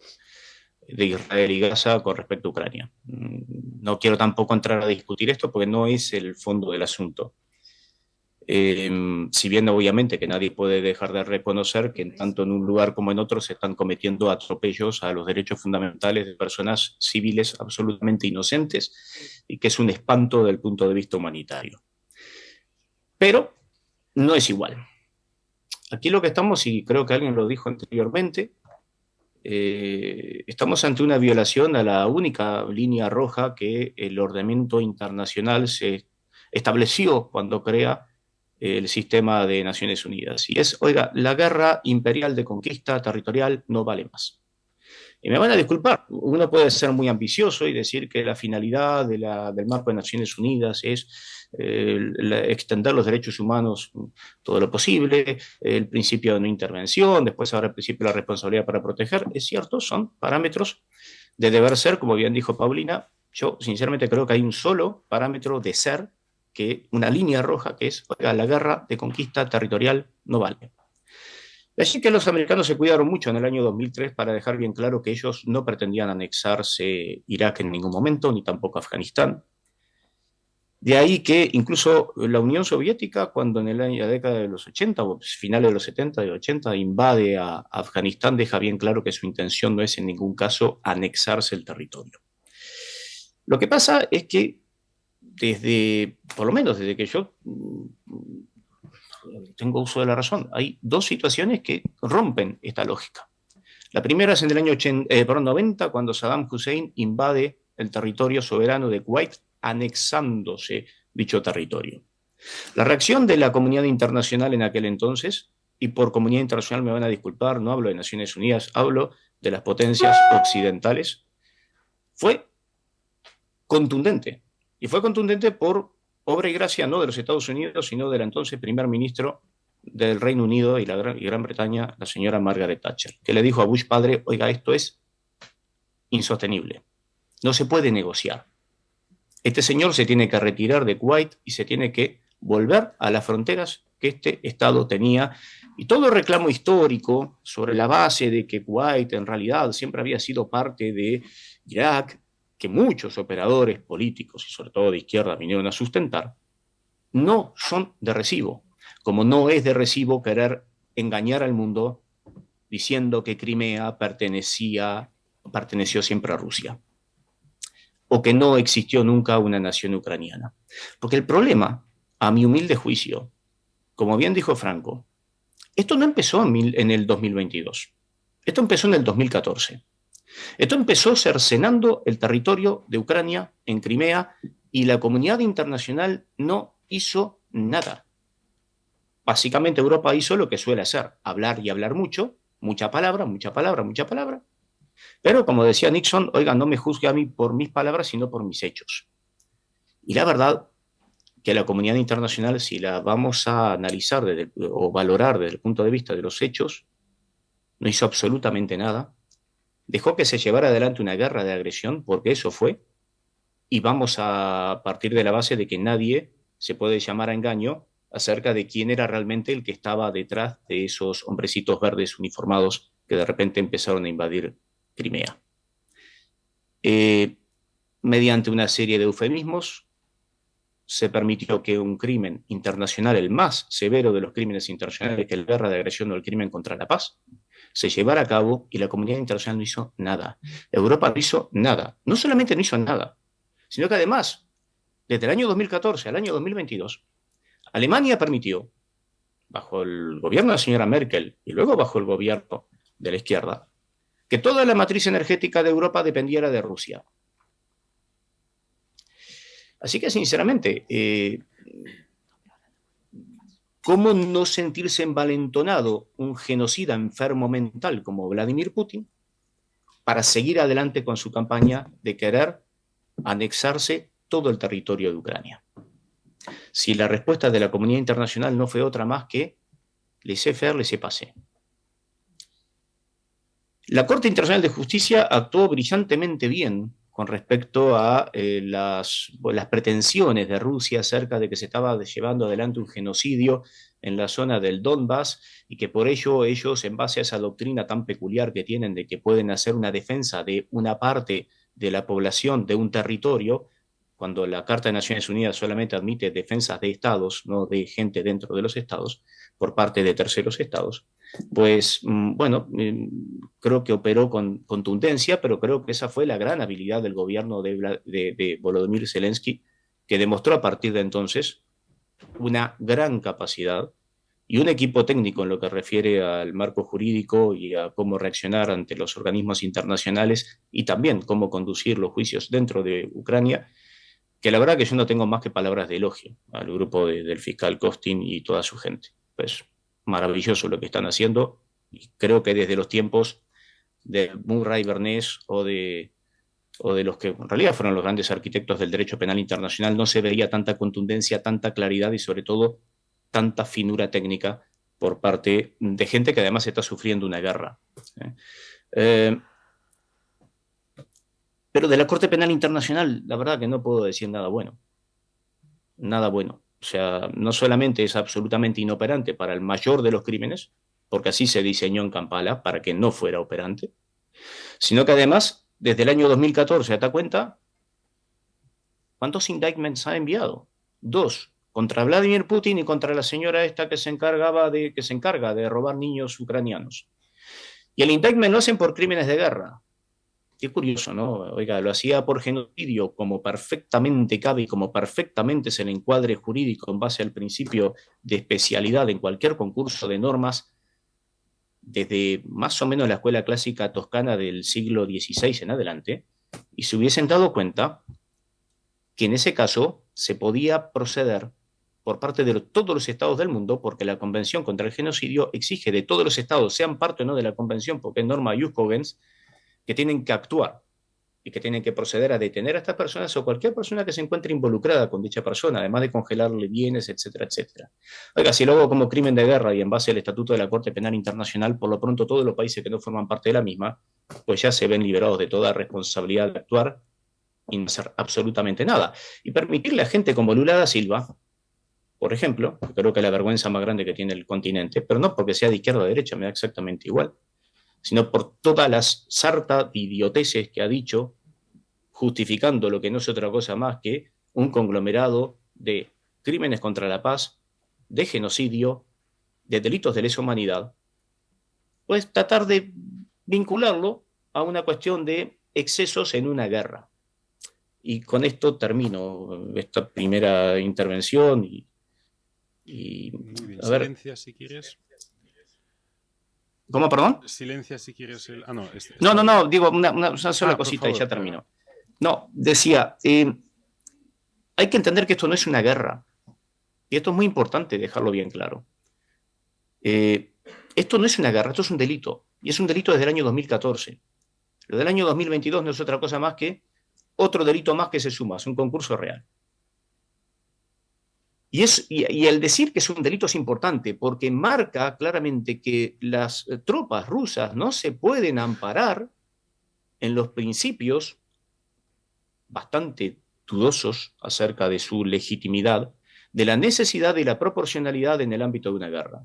de Israel y Gaza con respecto a Ucrania. No quiero tampoco entrar a discutir esto porque no es el fondo del asunto. Si bien obviamente que nadie puede dejar de reconocer que tanto en un lugar como en otro se están cometiendo atropellos a los derechos fundamentales de personas civiles absolutamente inocentes y que es un espanto desde el punto de vista humanitario. Pero no es igual. Aquí lo que estamos, y creo que alguien lo dijo anteriormente, estamos ante una violación a la única línea roja que el ordenamiento internacional se estableció cuando crea el sistema de Naciones Unidas. Y es, oiga, la guerra imperial de conquista territorial no vale más. Y me van a disculpar, uno puede ser muy ambicioso y decir que la finalidad del marco de Naciones Unidas es extender los derechos humanos todo lo posible, el principio de no intervención, después habrá el principio de la responsabilidad para proteger. Es cierto, son parámetros de deber ser, como bien dijo Paulina. Yo sinceramente creo que hay un solo parámetro de ser, que una línea roja, que es, oiga, la guerra de conquista territorial no vale. Así que los americanos se cuidaron mucho en el año 2003 para dejar bien claro que ellos no pretendían anexarse Irak en ningún momento, ni tampoco Afganistán. De ahí que incluso la Unión Soviética, cuando en la década de los 80, o finales de los 70 y 80, invade a Afganistán, deja bien claro que su intención no es en ningún caso anexarse el territorio. Lo que pasa es que por lo menos desde que yo tengo uso de la razón, hay 2 situaciones que rompen esta lógica. La primera es en el año 90, cuando Saddam Hussein invade el territorio soberano de Kuwait, anexándose dicho territorio. La reacción de la comunidad internacional en aquel entonces, y por comunidad internacional me van a disculpar, no hablo de Naciones Unidas, hablo de las potencias occidentales, fue contundente. Y fue contundente por obra y gracia no de los Estados Unidos, sino del entonces primer ministro del Reino Unido y Gran Bretaña, la señora Margaret Thatcher, que le dijo a Bush padre, oiga, esto es insostenible, no se puede negociar. Este señor se tiene que retirar de Kuwait y se tiene que volver a las fronteras que este Estado tenía. Y todo el reclamo histórico sobre la base de que Kuwait en realidad siempre había sido parte de Irak, que muchos operadores políticos y sobre todo de izquierda vinieron a sustentar, no son de recibo. Como no es de recibo querer engañar al mundo diciendo que Crimea perteneció siempre a Rusia, o que no existió nunca una nación ucraniana. Porque el problema, a mi humilde juicio, como bien dijo Franco, esto no empezó en el 2022, esto empezó en el 2014. Esto empezó cercenando el territorio de Ucrania en Crimea y la comunidad internacional no hizo nada. Básicamente Europa hizo lo que suele hacer, hablar y hablar mucho, mucha palabra, mucha palabra, mucha palabra. Pero como decía Nixon, oiga, no me juzgue a mí por mis palabras, sino por mis hechos. Y la verdad que la comunidad internacional, si la vamos a analizar o valorar desde el punto de vista de los hechos, no hizo absolutamente nada. Dejó que se llevara adelante una guerra de agresión, porque eso fue, y vamos a partir de la base de que nadie se puede llamar a engaño acerca de quién era realmente el que estaba detrás de esos hombrecitos verdes uniformados que de repente empezaron a invadir Crimea. Mediante una serie de eufemismos, se permitió que un crimen internacional, el más severo de los crímenes internacionales, que es la guerra de agresión o el crimen contra la paz, se llevara a cabo y la comunidad internacional no hizo nada. Europa no hizo nada. No solamente no hizo nada, sino que además, desde el año 2014 al año 2022, Alemania permitió, bajo el gobierno de la señora Merkel y luego bajo el gobierno de la izquierda, que toda la matriz energética de Europa dependiera de Rusia. Así que, sinceramente, ¿cómo no sentirse envalentonado un genocida enfermo mental como Vladimir Putin para seguir adelante con su campaña de querer anexarse todo el territorio de Ucrania? Si la respuesta de la comunidad internacional no fue otra más que laissez-faire, laissez-passer. La Corte Internacional de Justicia actuó brillantemente bien con respecto a las pretensiones de Rusia acerca de que se estaba llevando adelante un genocidio en la zona del Donbass y que por ello ellos, en base a esa doctrina tan peculiar que tienen de que pueden hacer una defensa de una parte de la población de un territorio, cuando la Carta de Naciones Unidas solamente admite defensas de estados, no de gente dentro de los estados, por parte de terceros estados, pues bueno, creo que operó con contundencia, pero creo que esa fue la gran habilidad del gobierno de Volodymyr Zelensky, que demostró a partir de entonces una gran capacidad y un equipo técnico en lo que refiere al marco jurídico y a cómo reaccionar ante los organismos internacionales y también cómo conducir los juicios dentro de Ucrania, que la verdad que yo no tengo más que palabras de elogio al grupo del fiscal Kostin y toda su gente. Pues maravilloso lo que están haciendo, y creo que desde los tiempos de Murray Bernés o de los que en realidad fueron los grandes arquitectos del derecho penal internacional no se veía tanta contundencia, tanta claridad y sobre todo tanta finura técnica por parte de gente que además está sufriendo una guerra. Pero de la Corte Penal Internacional, la verdad que no puedo decir nada bueno. Nada bueno. O sea, no solamente es absolutamente inoperante para el mayor de los crímenes, porque así se diseñó en Kampala para que no fuera operante, sino que además, desde el año 2014 hasta cuenta, ¿cuántos indictments ha enviado? 2, contra Vladimir Putin y contra la señora esta que se encarga de robar niños ucranianos. Y el indictment lo hacen por crímenes de guerra. Qué curioso, ¿no? Oiga, lo hacía por genocidio, como perfectamente cabe y como perfectamente es el encuadre jurídico en base al principio de especialidad en cualquier concurso de normas, desde más o menos la escuela clásica toscana del siglo XVI en adelante, y se hubiesen dado cuenta que en ese caso se podía proceder por parte de todos los estados del mundo, porque la Convención contra el Genocidio exige de todos los estados, sean parte o no de la Convención, porque es norma ius cogens, que tienen que actuar y que tienen que proceder a detener a estas personas o cualquier persona que se encuentre involucrada con dicha persona, además de congelarle bienes, etcétera, etcétera. Oiga, si lo hago como crimen de guerra y en base al Estatuto de la Corte Penal Internacional, por lo pronto todos los países que no forman parte de la misma, pues ya se ven liberados de toda responsabilidad de actuar y no hacer absolutamente nada. Y permitirle a gente como Lula da Silva, por ejemplo, que creo que es la vergüenza más grande que tiene el continente, pero no porque sea de izquierda o de derecha, me da exactamente igual, sino por todas las sarta de idioteces que ha dicho, justificando lo que no es otra cosa más que un conglomerado de crímenes contra la paz, de genocidio, de delitos de lesa humanidad, pues tratar de vincularlo a una cuestión de excesos en una guerra. Y con esto termino esta primera intervención Muy bien, a ver, silencia si quieres. ¿cómo, perdón? Silencia si quieres el... Ah, no, No, digo una sola por cosita favor, y ya claro. termino. No, decía, hay que entender que esto no es una guerra. Y esto es muy importante dejarlo bien claro. Esto no es una guerra, esto es un delito. Y es un delito desde el año 2014. Lo del año 2022 no es otra cosa más que otro delito más que se suma, es un concurso real. Y el decir que es un delito es importante porque marca claramente que las tropas rusas no se pueden amparar en los principios bastante dudosos acerca de su legitimidad, de la necesidad y la proporcionalidad en el ámbito de una guerra.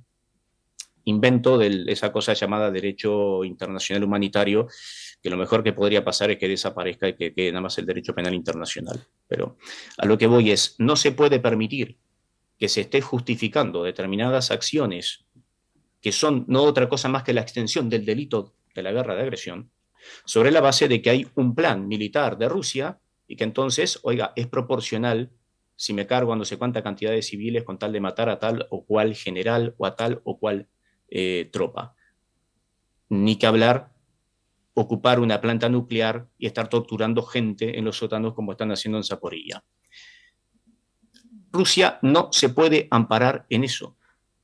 Invento de esa cosa llamada derecho internacional humanitario, que lo mejor que podría pasar es que desaparezca y que quede nada más el derecho penal internacional. Pero a lo que voy es, no se puede permitir que se esté justificando determinadas acciones que son no otra cosa más que la extensión del delito de la guerra de agresión, sobre la base de que hay un plan militar de Rusia y que entonces, oiga, es proporcional si me cargo a no sé cuánta cantidad de civiles con tal de matar a tal o cual general o a tal o cual tropa. Ni que hablar ocupar una planta nuclear y estar torturando gente en los sótanos como están haciendo en Zaporilla. Rusia no se puede amparar en eso.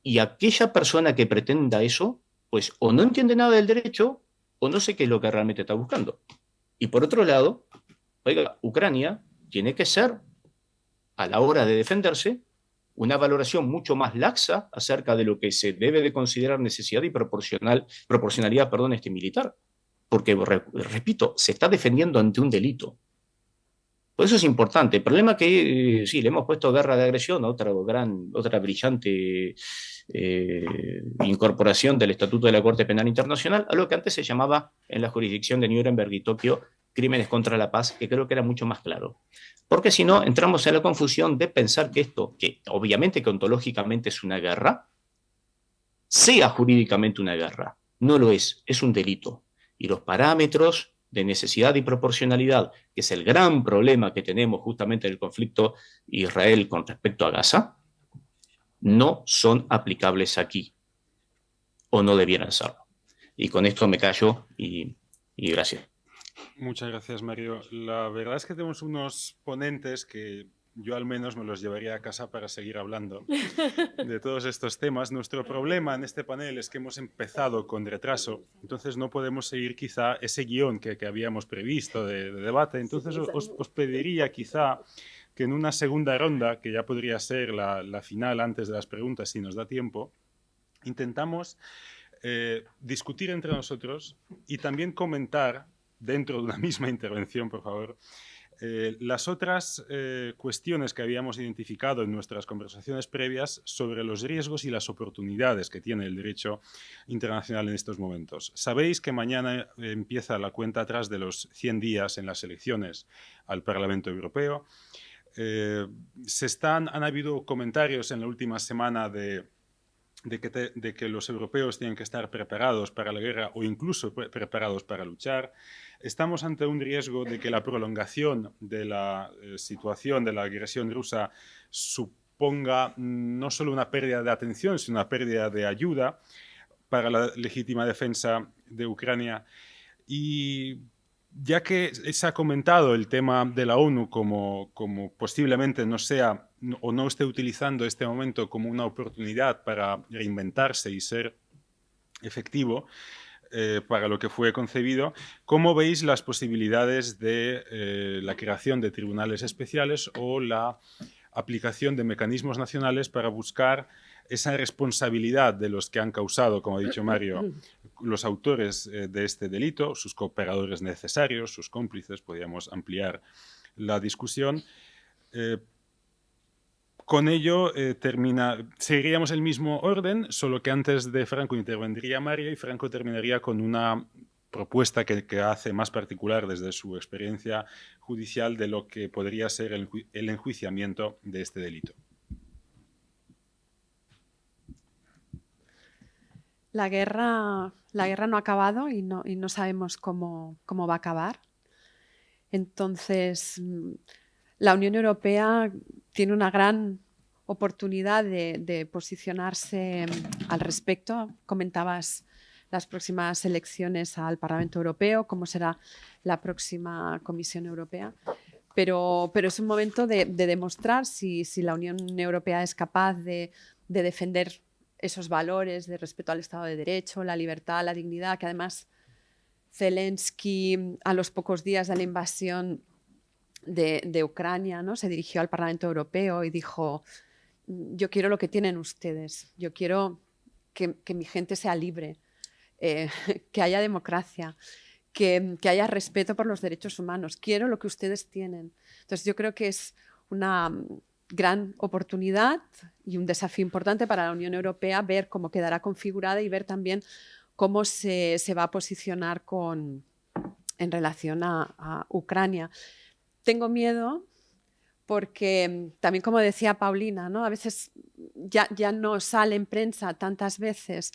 Y aquella persona que pretenda eso, pues o no entiende nada del derecho o no sé qué es lo que realmente está buscando. Y por otro lado, oiga, Ucrania tiene que ser, a la hora de defenderse, una valoración mucho más laxa acerca de lo que se debe de considerar necesidad y proporcionalidad militar. Porque, repito, se está defendiendo ante un delito. Por eso es importante. El problema es que sí, le hemos puesto guerra de agresión a otra brillante incorporación del Estatuto de la Corte Penal Internacional, a lo que antes se llamaba en la jurisdicción de Nuremberg y Tokio crímenes contra la paz, que creo que era mucho más claro. Porque si no, entramos en la confusión de pensar que esto, que obviamente que ontológicamente es una guerra, sea jurídicamente una guerra. No lo es un delito. Y los parámetros de necesidad y proporcionalidad, que es el gran problema que tenemos justamente en el conflicto Israel con respecto a Gaza, no son aplicables aquí, o no debieran serlo. Y con esto me callo y gracias. Muchas gracias, Mario. La verdad es que tenemos unos ponentes que yo al menos me los llevaría a casa para seguir hablando de todos estos temas. Nuestro problema en este panel es que hemos empezado con retraso, entonces no podemos seguir quizá ese guión que habíamos previsto de debate. Entonces os pediría quizá que en una segunda ronda, que ya podría ser la final antes de las preguntas si nos da tiempo, intentamos discutir entre nosotros y también comentar dentro de una misma intervención, por favor, las otras cuestiones que habíamos identificado en nuestras conversaciones previas sobre los riesgos y las oportunidades que tiene el derecho internacional en estos momentos. Sabéis que mañana empieza la cuenta atrás de los 100 días en las elecciones al Parlamento Europeo. Han habido comentarios en la última semana de que los europeos tienen que estar preparados para la guerra o incluso preparados para luchar. Estamos ante un riesgo de que la prolongación de la situación de la agresión rusa suponga no solo una pérdida de atención, sino una pérdida de ayuda para la legítima defensa de Ucrania. Y ya que se ha comentado el tema de la ONU como posiblemente no sea o no esté utilizando este momento como una oportunidad para reinventarse y ser efectivo para lo que fue concebido, ¿cómo veis las posibilidades de la creación de tribunales especiales o la aplicación de mecanismos nacionales para buscar esa responsabilidad de los que han causado, como ha dicho Mario, los autores de este delito, sus cooperadores necesarios, sus cómplices? Podríamos ampliar la discusión. Con ello seguiríamos el mismo orden, solo que antes de Franco intervendría Mario y Franco terminaría con una propuesta que hace más particular desde su experiencia judicial de lo que podría ser el enjuiciamiento de este delito. La guerra no ha acabado y no sabemos cómo va a acabar. Entonces, la Unión Europea tiene una gran oportunidad de posicionarse al respecto. Comentabas las próximas elecciones al Parlamento Europeo, cómo será la próxima Comisión Europea. Pero es un momento de demostrar si la Unión Europea es capaz de defender esos valores de respeto al Estado de Derecho, la libertad, la dignidad, que además Zelensky, a los pocos días de la invasión de Ucrania, ¿no?, se dirigió al Parlamento Europeo y dijo: yo quiero lo que tienen ustedes, yo quiero que mi gente sea libre, que haya democracia, que haya respeto por los derechos humanos, quiero lo que ustedes tienen. Entonces yo creo que es una gran oportunidad y un desafío importante para la Unión Europea ver cómo quedará configurada y ver también cómo se va a posicionar en relación a Ucrania. Tengo miedo porque también, como decía Paulina, ¿no?, a veces ya no sale en prensa tantas veces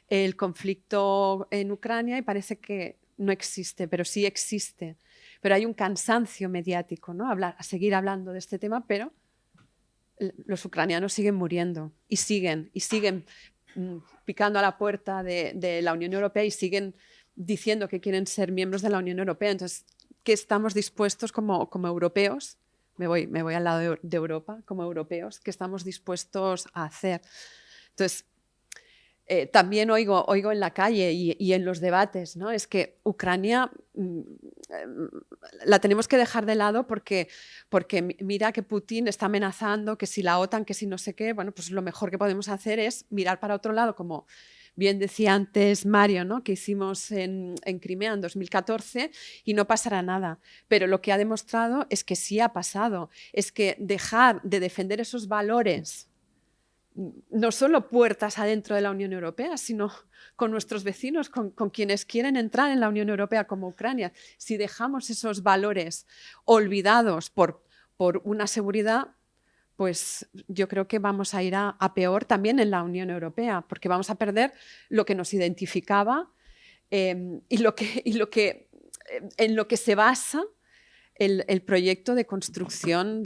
el conflicto en Ucrania y parece que no existe, pero sí existe. Pero hay un cansancio mediático, ¿no?, a seguir hablando de este tema, pero los ucranianos siguen muriendo y siguen picando a la puerta de la Unión Europea y siguen diciendo que quieren ser miembros de la Unión Europea. Entonces, ¿qué estamos dispuestos como europeos? Me voy al lado de Europa, como europeos, ¿qué estamos dispuestos a hacer? Entonces, también oigo en la calle y en los debates, ¿no?, es que Ucrania la tenemos que dejar de lado porque mira que Putin está amenazando, que si la OTAN, que si no sé qué. Bueno, pues lo mejor que podemos hacer es mirar para otro lado, como bien decía antes Mario, ¿no?, que hicimos en Crimea en 2014 y no pasará nada. Pero lo que ha demostrado es que sí ha pasado, es que dejar de defender esos valores, no solo puertas adentro de la Unión Europea, sino con nuestros vecinos, con quienes quieren entrar en la Unión Europea como Ucrania. Si dejamos esos valores olvidados por una seguridad, pues yo creo que vamos a ir a peor también en la Unión Europea, porque vamos a perder lo que nos identificaba y en lo que se basa el proyecto de construcción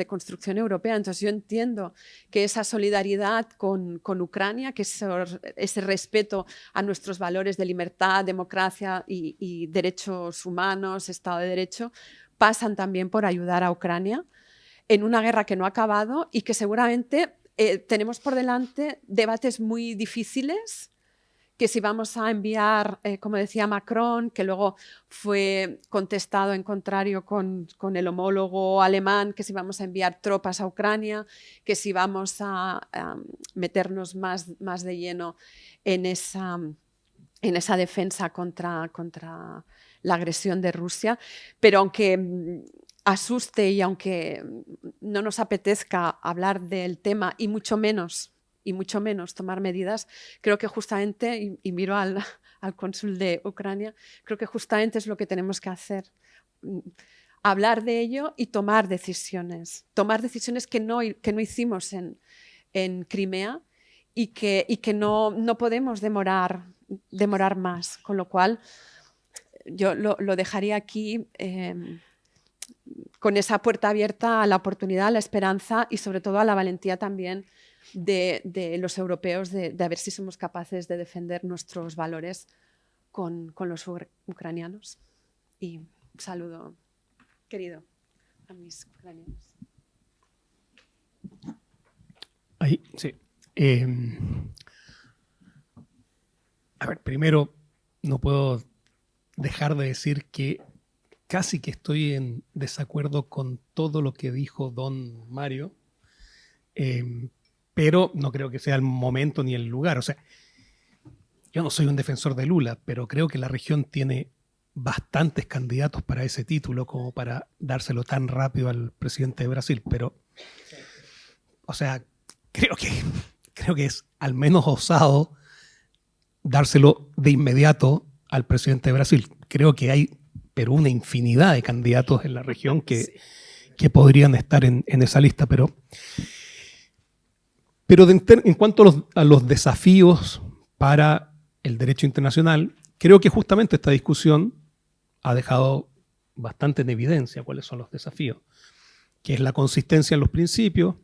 europea. Entonces yo entiendo que esa solidaridad con Ucrania, que ese respeto a nuestros valores de libertad, democracia y derechos humanos, Estado de Derecho, pasan también por ayudar a Ucrania en una guerra que no ha acabado y que seguramente tenemos por delante debates muy difíciles, que si vamos a enviar, como decía Macron, que luego fue contestado en contrario con el homólogo alemán, que si vamos a enviar tropas a Ucrania, que si vamos a meternos más de lleno en esa defensa contra la agresión de Rusia. Pero aunque asuste y aunque no nos apetezca hablar del tema y mucho menos tomar medidas, creo que justamente, y miro al cónsul de Ucrania, creo que justamente es lo que tenemos que hacer. Hablar de ello y tomar decisiones que no hicimos en Crimea y que no podemos demorar más. Con lo cual, yo lo dejaría aquí con esa puerta abierta a la oportunidad, a la esperanza y sobre todo a la valentía también de los europeos de ver si somos capaces de defender nuestros valores con los ucranianos. Y un saludo querido a mis ucranianos. Ahí, sí. A ver, primero, no puedo dejar de decir que casi que estoy en desacuerdo con todo lo que dijo don Mario, pero no creo que sea el momento ni el lugar. O sea, yo no soy un defensor de Lula, pero creo que la región tiene bastantes candidatos para ese título como para dárselo tan rápido al presidente de Brasil. Pero, o sea, creo que es al menos osado dárselo de inmediato al presidente de Brasil. Creo que hay pero una infinidad de candidatos en la región que podrían estar en esa lista. Pero en cuanto a los desafíos para el derecho internacional, creo que justamente esta discusión ha dejado bastante en evidencia cuáles son los desafíos, que es la consistencia en los principios,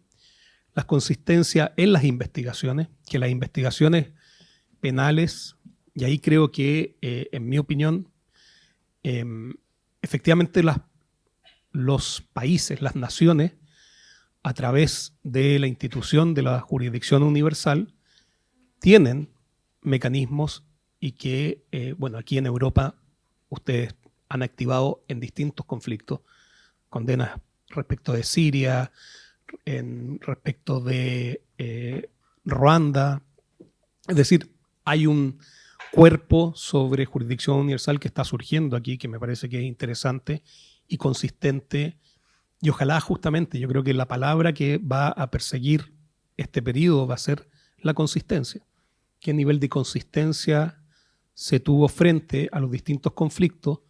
la consistencia en las investigaciones, que las investigaciones penales, y ahí creo que, en mi opinión, efectivamente los países, las naciones, a través de la institución de la jurisdicción universal, tienen mecanismos y que, bueno, aquí en Europa ustedes han activado en distintos conflictos condenas respecto de Siria, respecto de Ruanda. Es decir, hay un cuerpo sobre jurisdicción universal que está surgiendo aquí, que me parece que es interesante y consistente. Y ojalá justamente, yo creo que la palabra que va a perseguir este periodo va a ser la consistencia. ¿Qué nivel de consistencia se tuvo frente a los distintos conflictos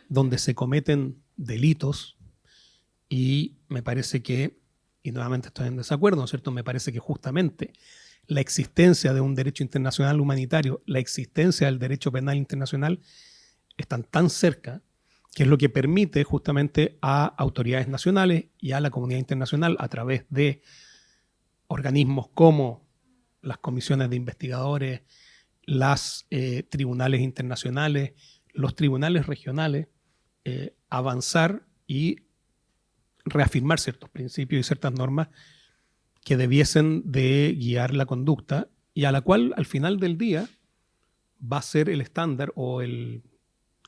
donde se cometen delitos? Y me parece que, y nuevamente estoy en desacuerdo, ¿no es cierto? Me parece que justamente la existencia de un derecho internacional humanitario, la existencia del derecho penal internacional, están tan cerca que es lo que permite justamente a autoridades nacionales y a la comunidad internacional, a través de organismos como las comisiones de investigadores, los tribunales internacionales, los tribunales regionales, avanzar y reafirmar ciertos principios y ciertas normas que debiesen de guiar la conducta y a la cual al final del día va a ser el estándar o el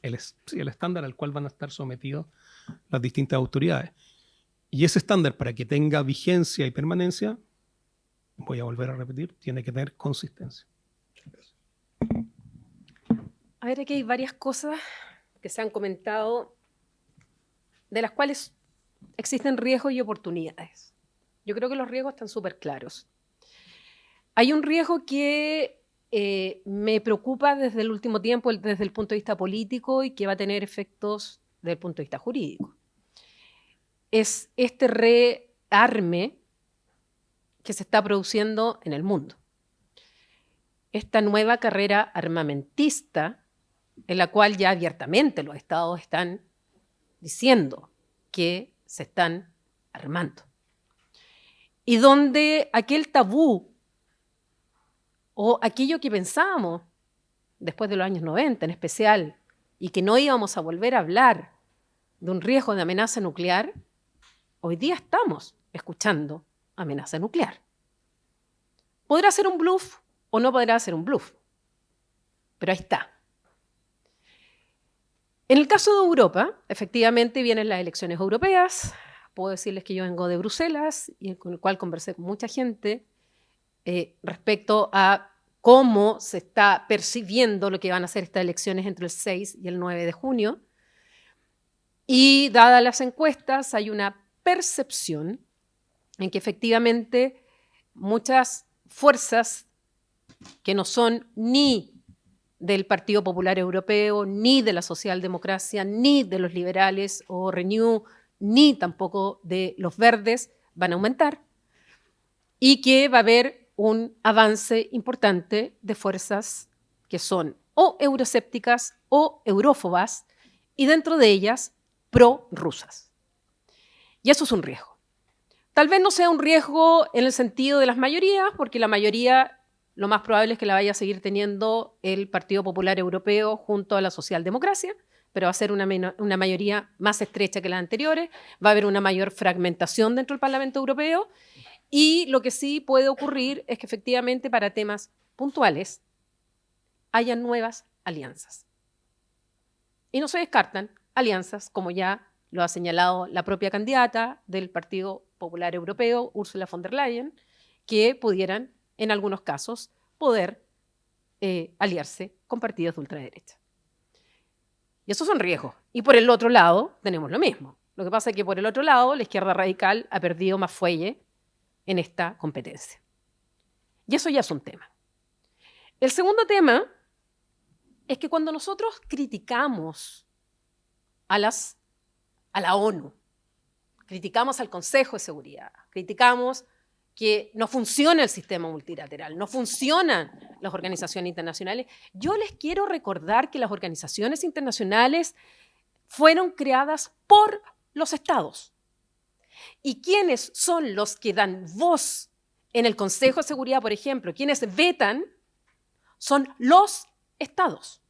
estándar al cual van a estar sometidos las distintas autoridades. Y ese estándar, para que tenga vigencia y permanencia, voy a volver a repetir, tiene que tener consistencia. A ver, aquí hay varias cosas que se han comentado, de las cuales existen riesgos y oportunidades. Yo creo que los riesgos están súper claros. Hay un riesgo que me preocupa desde el último tiempo, desde el punto de vista político, y que va a tener efectos desde el punto de vista jurídico. Es este rearme que se está produciendo en el mundo. Esta nueva carrera armamentista, en la cual ya abiertamente los estados están diciendo que se están armando. Y donde aquel tabú o aquello que pensábamos después de los años 90 en especial, y que no íbamos a volver a hablar de un riesgo de amenaza nuclear, hoy día estamos escuchando amenaza nuclear. ¿Podrá ser un bluff o no podrá ser un bluff? Pero ahí está. En el caso de Europa, efectivamente vienen las elecciones europeas. Puedo decirles que yo vengo de Bruselas, y con el cual conversé con mucha gente respecto a cómo se está percibiendo lo que van a ser estas elecciones entre el 6 y el 9 de junio. Y dadas las encuestas, hay una percepción en que efectivamente muchas fuerzas que no son ni del Partido Popular Europeo, ni de la socialdemocracia, ni de los liberales o Renew, ni tampoco de los verdes, van a aumentar, y que va a haber un avance importante de fuerzas que son o euroscépticas o eurófobas, y dentro de ellas prorrusas. Y eso es un riesgo. Tal vez no sea un riesgo en el sentido de las mayorías, porque la mayoría lo más probable es que la vaya a seguir teniendo el Partido Popular Europeo junto a la socialdemocracia, pero va a ser una mayoría más estrecha que las anteriores, va a haber una mayor fragmentación dentro del Parlamento Europeo, y lo que sí puede ocurrir es que efectivamente para temas puntuales haya nuevas alianzas. Y no se descartan alianzas, como ya lo ha señalado la propia candidata del Partido Popular Europeo, Ursula von der Leyen, que pudieran, en algunos casos, poder aliarse con partidos de ultraderecha. Y esos son riesgos. Y por el otro lado tenemos lo mismo. Lo que pasa es que por el otro lado la izquierda radical ha perdido más fuelle en esta competencia. Y eso ya es un tema. El segundo tema es que cuando nosotros criticamos a la ONU, criticamos al Consejo de Seguridad, criticamos que no funciona el sistema multilateral, no funcionan las organizaciones internacionales. Yo les quiero recordar que las organizaciones internacionales fueron creadas por los estados. ¿Y quiénes son los que dan voz en el Consejo de Seguridad, por ejemplo? Quienes vetan son los estados.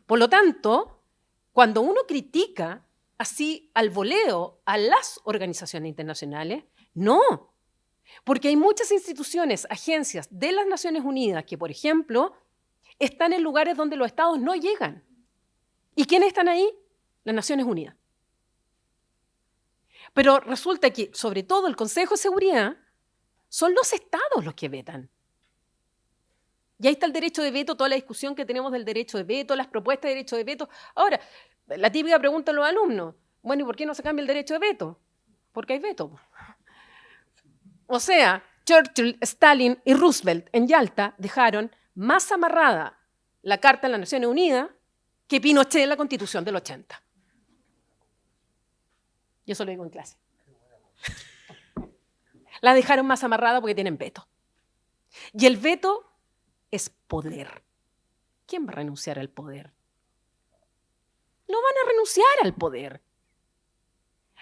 Por lo tanto, cuando uno critica así al voleo a las organizaciones internacionales, no, porque hay muchas instituciones, agencias de las Naciones Unidas que, por ejemplo, están en lugares donde los estados no llegan. ¿Y quiénes están ahí? Las Naciones Unidas. Pero resulta que, sobre todo, el Consejo de Seguridad son los estados los que vetan. Y ahí está el derecho de veto, toda la discusión que tenemos del derecho de veto, las propuestas de derecho de veto. Ahora, la típica pregunta a los alumnos, bueno, ¿y por qué no se cambia el derecho de veto? Porque hay veto. O sea, Churchill, Stalin y Roosevelt en Yalta dejaron más amarrada la Carta de las Naciones Unidas que Pinochet en la Constitución del 80. Yo eso lo digo en clase. La dejaron más amarrada porque tienen veto. Y el veto es poder. ¿Quién va a renunciar al poder? No van a renunciar al poder.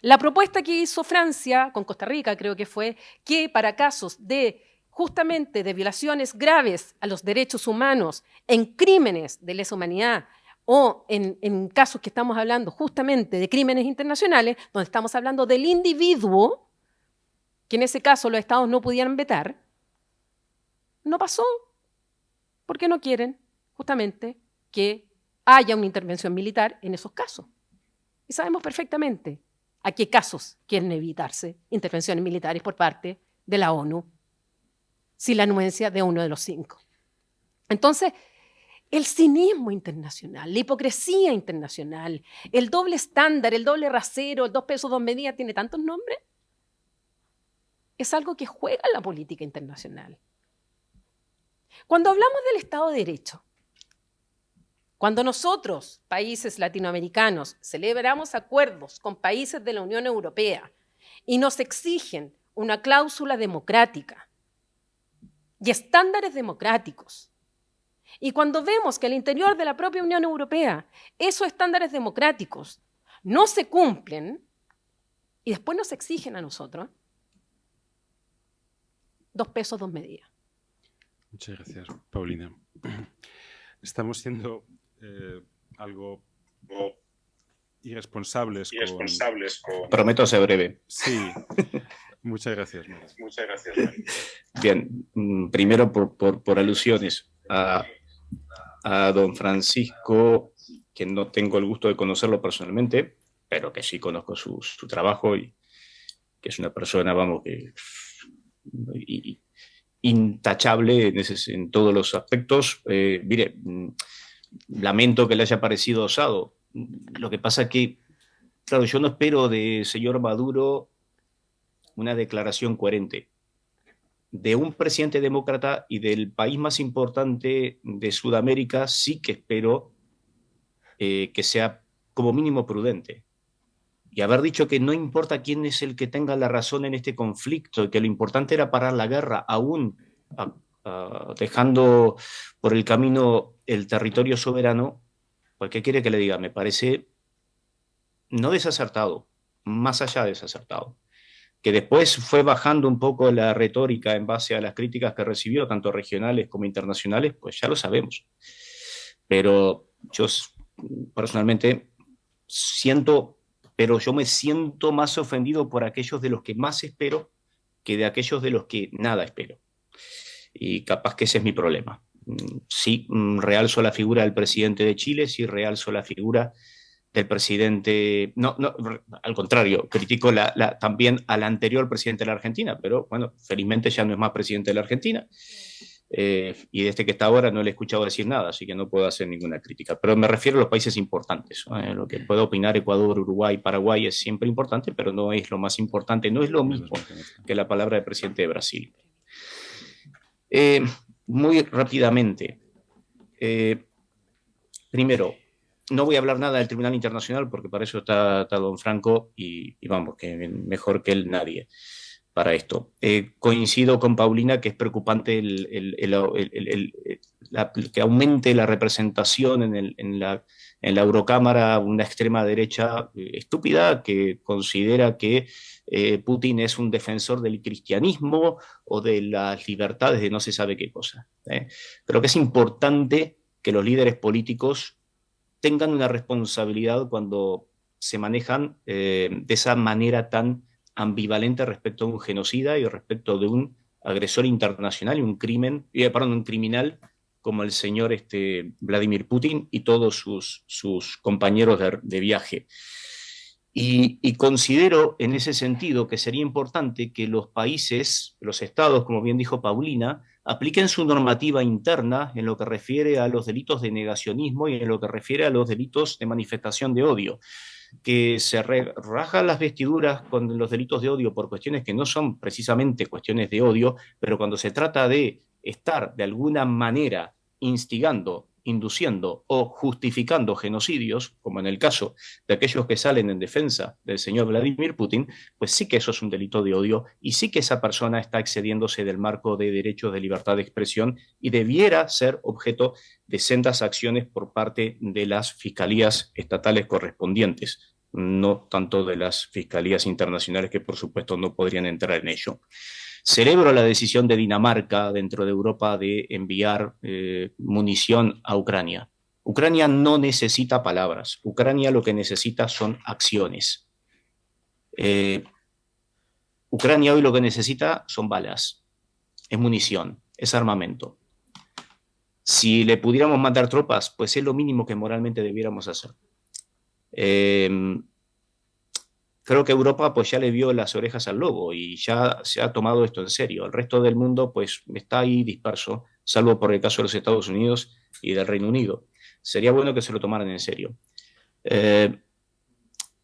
La propuesta que hizo Francia con Costa Rica, creo que fue, que para casos de justamente de violaciones graves a los derechos humanos, en crímenes de lesa humanidad o en casos que estamos hablando justamente de crímenes internacionales, donde estamos hablando del individuo, que en ese caso los estados no pudieran vetar, no pasó, porque no quieren justamente que haya una intervención militar en esos casos. Y sabemos perfectamente a qué casos quieren evitarse intervenciones militares por parte de la ONU, sin la anuencia de uno de los 5. Entonces, el cinismo internacional, la hipocresía internacional, el doble estándar, el doble rasero, el 2 pesos, 2 medidas, tiene tantos nombres, es algo que juega en la política internacional. Cuando hablamos del Estado de Derecho, cuando nosotros, países latinoamericanos, celebramos acuerdos con países de la Unión Europea y nos exigen una cláusula democrática y estándares democráticos, y cuando vemos que al interior de la propia Unión Europea esos estándares democráticos no se cumplen y después nos exigen a nosotros, 2 pesos, 2 medidas. Muchas gracias, Paulina. Estamos siendo algo irresponsables con... Prometo ser breve. Sí, muchas gracias. Mara. Muchas gracias, Mari. Bien, primero por alusiones a don Francisco, que no tengo el gusto de conocerlo personalmente, pero que sí conozco su trabajo y que es una persona, vamos, que intachable en todos los aspectos. Mire, lamento que le haya parecido osado. Lo que pasa es que, claro, yo no espero del señor Maduro una declaración coherente. De un presidente demócrata y del país más importante de Sudamérica sí que espero que sea como mínimo prudente. Y haber dicho que no importa quién es el que tenga la razón en este conflicto y que lo importante era parar la guerra, aún dejando por el camino el territorio soberano, pues ¿qué quiere que le diga? Me parece no desacertado, más allá de desacertado. Que después fue bajando un poco la retórica en base a las críticas que recibió, tanto regionales como internacionales, pues ya lo sabemos. Pero yo personalmente yo me siento más ofendido por aquellos de los que más espero que de aquellos de los que nada espero. Y capaz que ese es mi problema. Sí, realzo la figura del presidente de Chile, sí realzo la figura del presidente, no, al contrario, critico también al anterior presidente de la Argentina, pero bueno, felizmente ya no es más presidente de la Argentina, y desde que está ahora no le he escuchado decir nada, así que no puedo hacer ninguna crítica, pero me refiero a los países importantes, lo que puedo opinar Ecuador, Uruguay, Paraguay es siempre importante, pero no es lo más importante, no es lo mismo que la palabra del presidente de Brasil. Muy rápidamente, primero, no voy a hablar nada del Tribunal Internacional porque para eso está don Franco y vamos, que mejor que él nadie. para esto. Coincido con Paulina que es preocupante que aumente la representación en la Eurocámara una extrema derecha estúpida que considera que Putin es un defensor del cristianismo o de las libertades de no se sabe qué cosa. Creo que es importante que los líderes políticos tengan una responsabilidad cuando se manejan de esa manera tan ambivalente respecto a un genocida y respecto de un agresor internacional y un criminal como el señor Vladimir Putin y todos sus compañeros de viaje. Y considero en ese sentido que sería importante que los países, los estados, como bien dijo Paulina, apliquen su normativa interna en lo que refiere a los delitos de negacionismo y en lo que refiere a los delitos de manifestación de odio. Que se rajan las vestiduras con los delitos de odio por cuestiones que no son precisamente cuestiones de odio, pero cuando se trata de estar de alguna manera instigando, induciendo o justificando genocidios, como en el caso de aquellos que salen en defensa del señor Vladimir Putin, pues sí que eso es un delito de odio y sí que esa persona está excediéndose del marco de derechos de libertad de expresión y debiera ser objeto de sendas acciones por parte de las fiscalías estatales correspondientes, no tanto de las fiscalías internacionales que por supuesto no podrían entrar en ello. Celebro la decisión de Dinamarca dentro de Europa de enviar munición a Ucrania. Ucrania no necesita palabras. Ucrania lo que necesita son acciones. Ucrania hoy lo que necesita son balas, es munición, es armamento. Si le pudiéramos mandar tropas, pues es lo mínimo que moralmente debiéramos hacer. Creo que Europa pues ya le vio las orejas al lobo y ya se ha tomado esto en serio. El resto del mundo pues está ahí disperso, salvo por el caso de los Estados Unidos y del Reino Unido. Sería bueno que se lo tomaran en serio.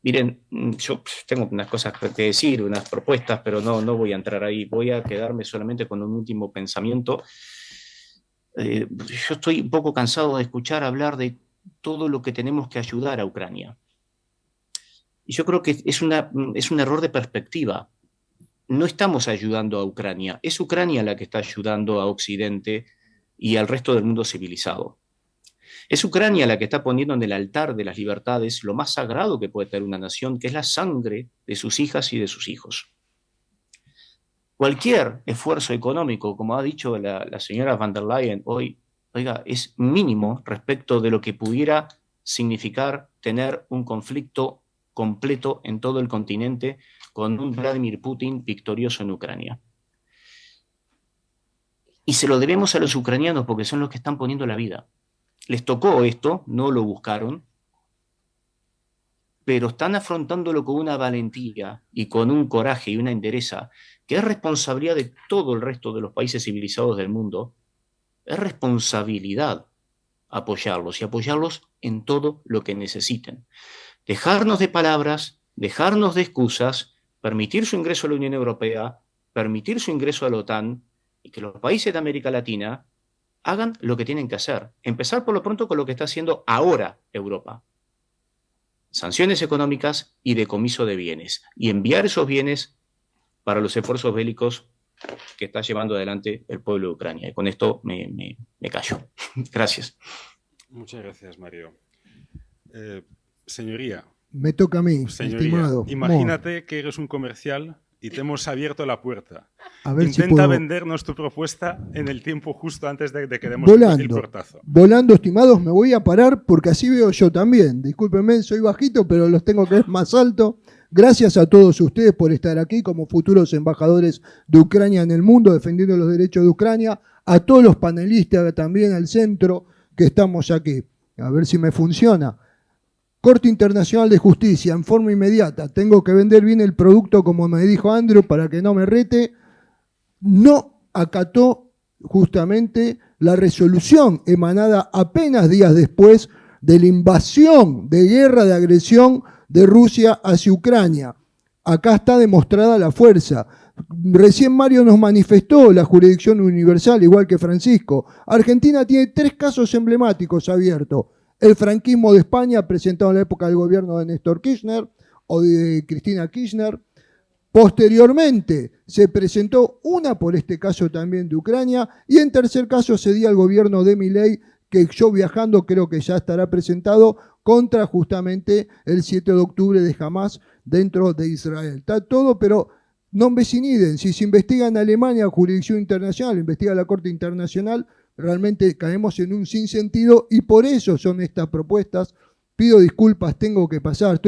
Miren, yo tengo unas cosas que decir, unas propuestas, pero no voy a entrar ahí. Voy a quedarme solamente con un último pensamiento. Yo estoy un poco cansado de escuchar hablar de todo lo que tenemos que ayudar a Ucrania. Y yo creo que es un error de perspectiva. No estamos ayudando a Ucrania, es Ucrania la que está ayudando a Occidente y al resto del mundo civilizado. Es Ucrania la que está poniendo en el altar de las libertades lo más sagrado que puede tener una nación, que es la sangre de sus hijas y de sus hijos. Cualquier esfuerzo económico, como ha dicho la señora van der Leyen hoy, oiga, es mínimo respecto de lo que pudiera significar tener un conflicto completo en todo el continente con un Vladimir Putin victorioso en Ucrania. Y se lo debemos a los ucranianos porque son los que están poniendo la vida. Les tocó esto, no lo buscaron, pero están afrontándolo con una valentía y con un coraje y una entereza que es responsabilidad de todo el resto de los países civilizados del mundo. Es responsabilidad apoyarlos y apoyarlos en todo lo que necesiten. Dejarnos de palabras, dejarnos de excusas, permitir su ingreso a la Unión Europea, permitir su ingreso a la OTAN y que los países de América Latina hagan lo que tienen que hacer. Empezar por lo pronto con lo que está haciendo ahora Europa. Sanciones económicas y decomiso de bienes. Y enviar esos bienes para los esfuerzos bélicos que está llevando adelante el pueblo de Ucrania. Y con esto me callo. Gracias. Muchas gracias, Mario. Señoría. Me toca a mí, estimado. Imagínate que eres un comercial y te hemos abierto la puerta. A ver Intenta si puedo... vendernos tu propuesta en el tiempo justo antes de que demos el portazo. Volando, estimados, me voy a parar porque así veo yo también. Discúlpenme, soy bajito, pero los tengo que ver más alto. Gracias a todos ustedes por estar aquí como futuros embajadores de Ucrania en el mundo, defendiendo los derechos de Ucrania. A todos los panelistas también al centro que estamos aquí. A ver si me funciona. Corte Internacional de Justicia, en forma inmediata. Tengo que vender bien el producto, como me dijo Andrew, para que no me rete. No acató justamente la resolución emanada apenas días después de la invasión de guerra, de agresión de Rusia hacia Ucrania. Acá está demostrada la fuerza. Recién Mario nos manifestó la jurisdicción universal, igual que Francisco. Argentina tiene 3 casos emblemáticos abiertos. El franquismo de España, presentado en la época del gobierno de Néstor Kirchner o de Cristina Kirchner. Posteriormente se presentó una por este caso también de Ucrania y en tercer caso se dio al gobierno de Milei, que yo viajando creo que ya estará presentado contra justamente el 7 de octubre de Hamas dentro de Israel. Está todo, pero no veciniden. Si se investiga en Alemania, jurisdicción internacional, investiga la Corte Internacional, realmente caemos en un sinsentido y por eso son estas propuestas. Pido disculpas, tengo que pasar.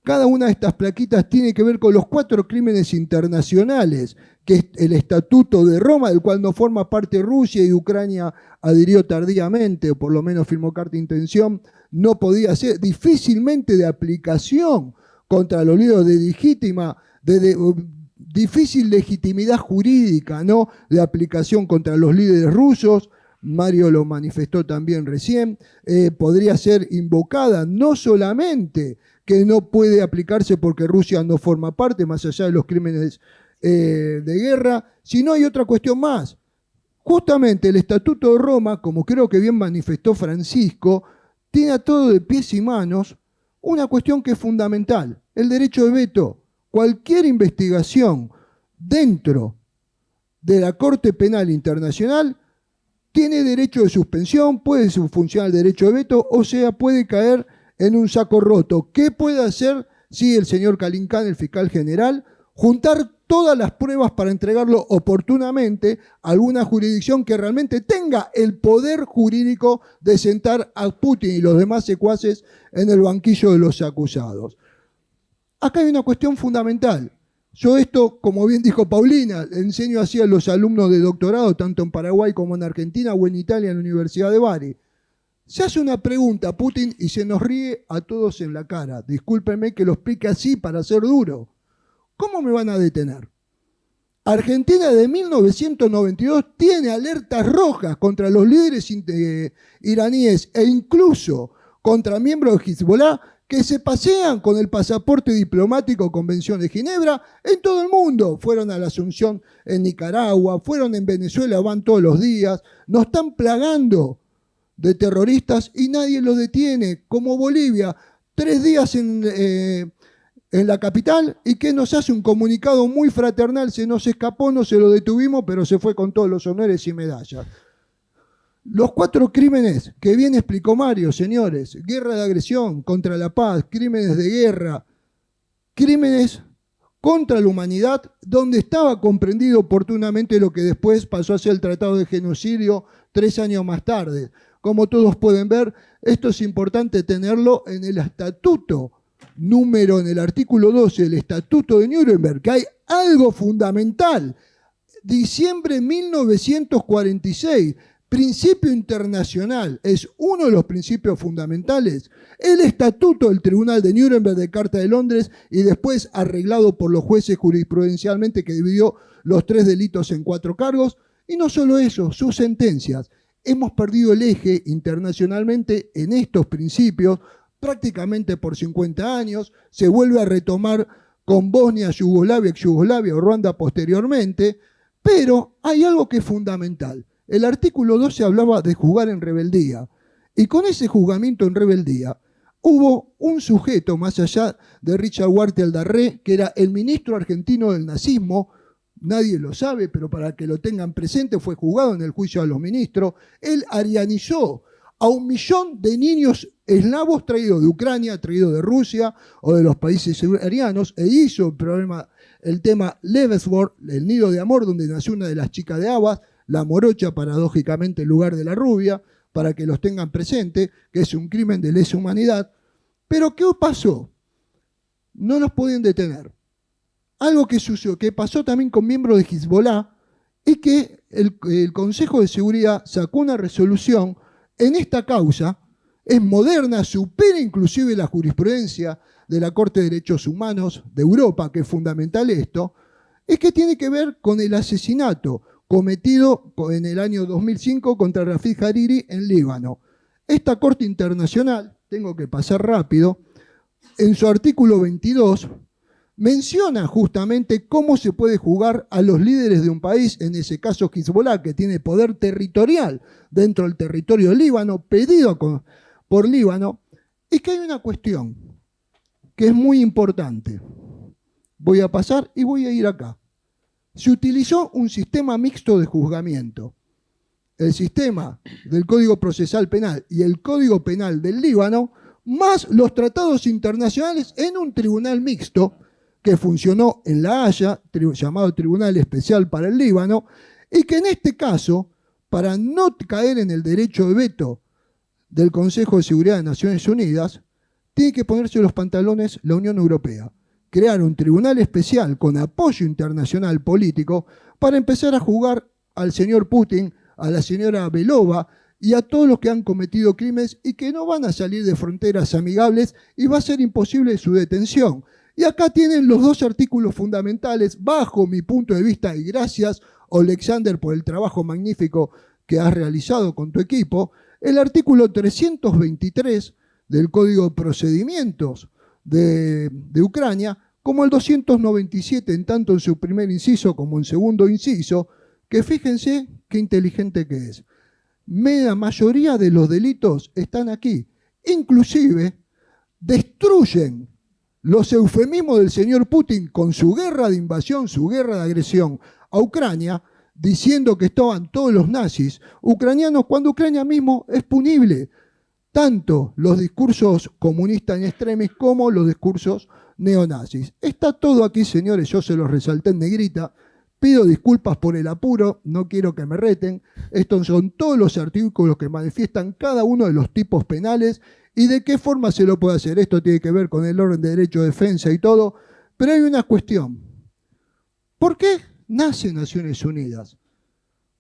Cada una de estas plaquitas tiene que ver con los 4 crímenes internacionales, que es el Estatuto de Roma, del cual no forma parte Rusia y Ucrania adhirió tardíamente, o por lo menos firmó carta de intención, no podía ser difícilmente de aplicación contra los líderes de difícil legitimidad jurídica, ¿no?, de aplicación contra los líderes rusos. Mario lo manifestó también recién. Podría ser invocada no solamente que no puede aplicarse porque Rusia no forma parte, más allá de los crímenes de guerra, sino hay otra cuestión más. Justamente el Estatuto de Roma, como creo que bien manifestó Francisco, tiene a todo de pies y manos una cuestión que es fundamental, el derecho de veto. Cualquier investigación dentro de la Corte Penal Internacional tiene derecho de suspensión, puede funcionar el derecho de veto, o sea, puede caer en un saco roto. ¿Qué puede hacer si el señor Kalinkán, el fiscal general, juntar todas las pruebas para entregarlo oportunamente a alguna jurisdicción que realmente tenga el poder jurídico de sentar a Putin y los demás secuaces en el banquillo de los acusados? Acá hay una cuestión fundamental. Yo esto, como bien dijo Paulina, enseño así a los alumnos de doctorado, tanto en Paraguay como en Argentina o en Italia, en la Universidad de Bari. Se hace una pregunta a Putin y se nos ríe a todos en la cara. Discúlpenme que lo explique así para ser duro. ¿Cómo me van a detener? Argentina de 1992 tiene alertas rojas contra los líderes iraníes e incluso contra miembros de Hezbollah que se pasean con el pasaporte diplomático Convención de Ginebra en todo el mundo. Fueron a la Asunción en Nicaragua, fueron en Venezuela, van todos los días. Nos están plagando de terroristas y nadie los detiene, como Bolivia. 3 días en la capital y que nos hace un comunicado muy fraternal, se nos escapó, no se lo detuvimos, pero se fue con todos los honores y medallas. Los 4 crímenes que bien explicó Mario, señores: guerra de agresión contra la paz, crímenes de guerra, crímenes contra la humanidad, donde estaba comprendido oportunamente lo que después pasó a ser el Tratado de Genocidio 3 años más tarde. Como todos pueden ver, esto es importante tenerlo en el estatuto en el artículo 12 del Estatuto de Nuremberg, que hay algo fundamental. Diciembre de 1946, principio internacional, es uno de los principios fundamentales. El Estatuto del Tribunal de Nuremberg de Carta de Londres y después arreglado por los jueces jurisprudencialmente, que dividió los 3 delitos en 4 cargos. Y no solo eso, sus sentencias. Hemos perdido el eje internacionalmente en estos principios prácticamente por 50 años, se vuelve a retomar con Bosnia, Yugoslavia o Ruanda posteriormente, pero hay algo que es fundamental. El artículo 12 hablaba de juzgar en rebeldía, y con ese juzgamiento en rebeldía hubo un sujeto, más allá de Richard Huarte-Aldarré, que era el ministro argentino del nazismo. Nadie lo sabe, pero para que lo tengan presente, fue juzgado en el juicio a los ministros. Él arianizó a 1 millón de niños eslavos traídos de Ucrania, traídos de Rusia o de los países arianos, e hizo el tema Lebensborn, el nido de amor, donde nació una de las chicas de Abbas, la morocha, paradójicamente el lugar de la rubia, para que los tengan presente, que es un crimen de lesa humanidad. Pero ¿qué pasó? No los podían detener. Algo que sucedió, que pasó también con miembros de Hezbollah, y que el Consejo de Seguridad sacó una resolución en esta causa. Es moderna, supera inclusive la jurisprudencia de la Corte de Derechos Humanos de Europa, que es fundamental esto, es que tiene que ver con el asesinato cometido en el año 2005 contra Rafid Hariri en Líbano. Esta Corte Internacional, tengo que pasar rápido, en su artículo 22 menciona justamente cómo se puede juzgar a los líderes de un país, en ese caso Hezbollah, que tiene poder territorial dentro del territorio de Líbano, pedido por Líbano, y que hay una cuestión que es muy importante. voy a pasar y voy a ir acá. Se utilizó un sistema mixto de juzgamiento. El sistema del Código Procesal Penal y el Código Penal del Líbano, más los tratados internacionales en un tribunal mixto que funcionó en La Haya, llamado Tribunal Especial para el Líbano, y que en este caso, para no caer en el derecho de veto del Consejo de Seguridad de Naciones Unidas, tiene que ponerse los pantalones la Unión Europea. Crear un tribunal especial con apoyo internacional político para empezar a juzgar al señor Putin, a la señora Belova y a todos los que han cometido crímenes y que no van a salir de fronteras amigables y va a ser imposible su detención. Y acá tienen los dos artículos fundamentales, bajo mi punto de vista, y gracias, Alexander, por el trabajo magnífico que has realizado con tu equipo, el artículo 323 del Código de Procedimientos de Ucrania, como el 297, en tanto en su primer inciso como en segundo inciso, que fíjense qué inteligente que es. La mayoría de los delitos están aquí. Inclusive destruyen los eufemismos del señor Putin con su guerra de invasión, su guerra de agresión a Ucrania, diciendo que estaban todos los nazis ucranianos, cuando Ucrania mismo es punible. Tanto los discursos comunistas en extremis como los discursos neonazis. Está todo aquí, señores, yo se los resalté en negrita. Pido disculpas por el apuro, no quiero que me reten. Estos son todos los artículos que manifiestan cada uno de los tipos penales y de qué forma se lo puede hacer. Esto tiene que ver con el orden de derecho de defensa y todo, pero hay una cuestión. ¿Por qué nace Naciones Unidas?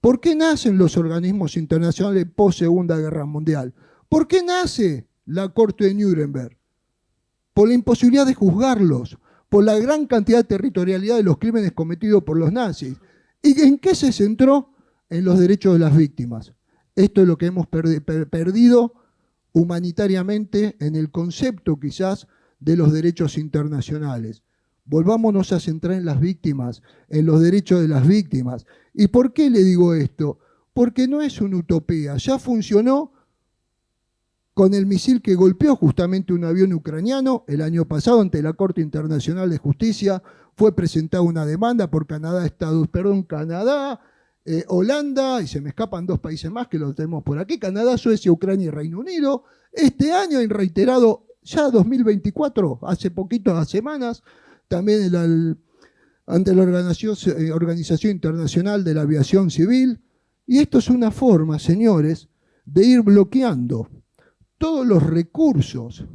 ¿Por qué nacen los organismos internacionales post Segunda Guerra Mundial? ¿Por qué nace la Corte de Nuremberg? Por la imposibilidad de juzgarlos, por la gran cantidad de territorialidad de los crímenes cometidos por los nazis. ¿Y en qué se centró? En los derechos de las víctimas. Esto es lo que hemos perdido humanitariamente en el concepto quizás de los derechos internacionales. Volvámonos a centrar en las víctimas, en los derechos de las víctimas. ¿Y por qué le digo esto? Porque no es una utopía, ya funcionó con el misil que golpeó justamente un avión ucraniano el año pasado ante la Corte Internacional de Justicia. Fue presentada una demanda por Canadá, Holanda, y se me escapan dos países más que los tenemos por aquí, Canadá, Suecia, Ucrania y Reino Unido. Este año han reiterado, ya 2024, hace poquitas semanas, también ante la Organización Internacional de la Aviación Civil. Y esto es una forma, señores, de ir bloqueando todos los recursos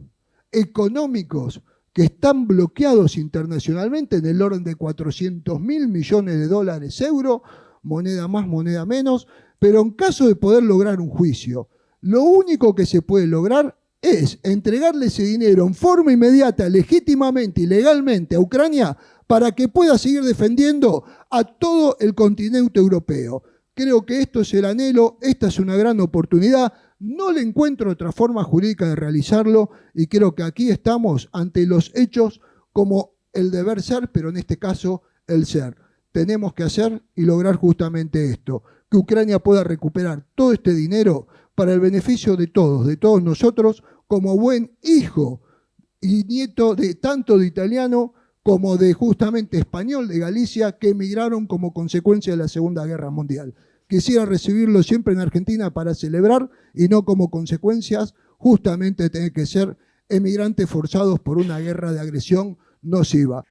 económicos que están bloqueados internacionalmente en el orden de 400.000 millones de dólares, euros, moneda más, moneda menos, pero en caso de poder lograr un juicio, lo único que se puede lograr es entregarle ese dinero en forma inmediata, legítimamente y legalmente a Ucrania para que pueda seguir defendiendo a todo el continente europeo. Creo que esto es el anhelo, esta es una gran oportunidad. No le encuentro otra forma jurídica de realizarlo y creo que aquí estamos ante los hechos como el deber ser, pero en este caso el ser. Tenemos que hacer y lograr justamente esto, que Ucrania pueda recuperar todo este dinero para el beneficio de todos nosotros, como buen hijo y nieto de tanto de italiano como de justamente español de Galicia que emigraron como consecuencia de la Segunda Guerra Mundial. Quisiera recibirlo siempre en Argentina para celebrar y no como consecuencias justamente tener que ser emigrantes forzados por una guerra de agresión nociva.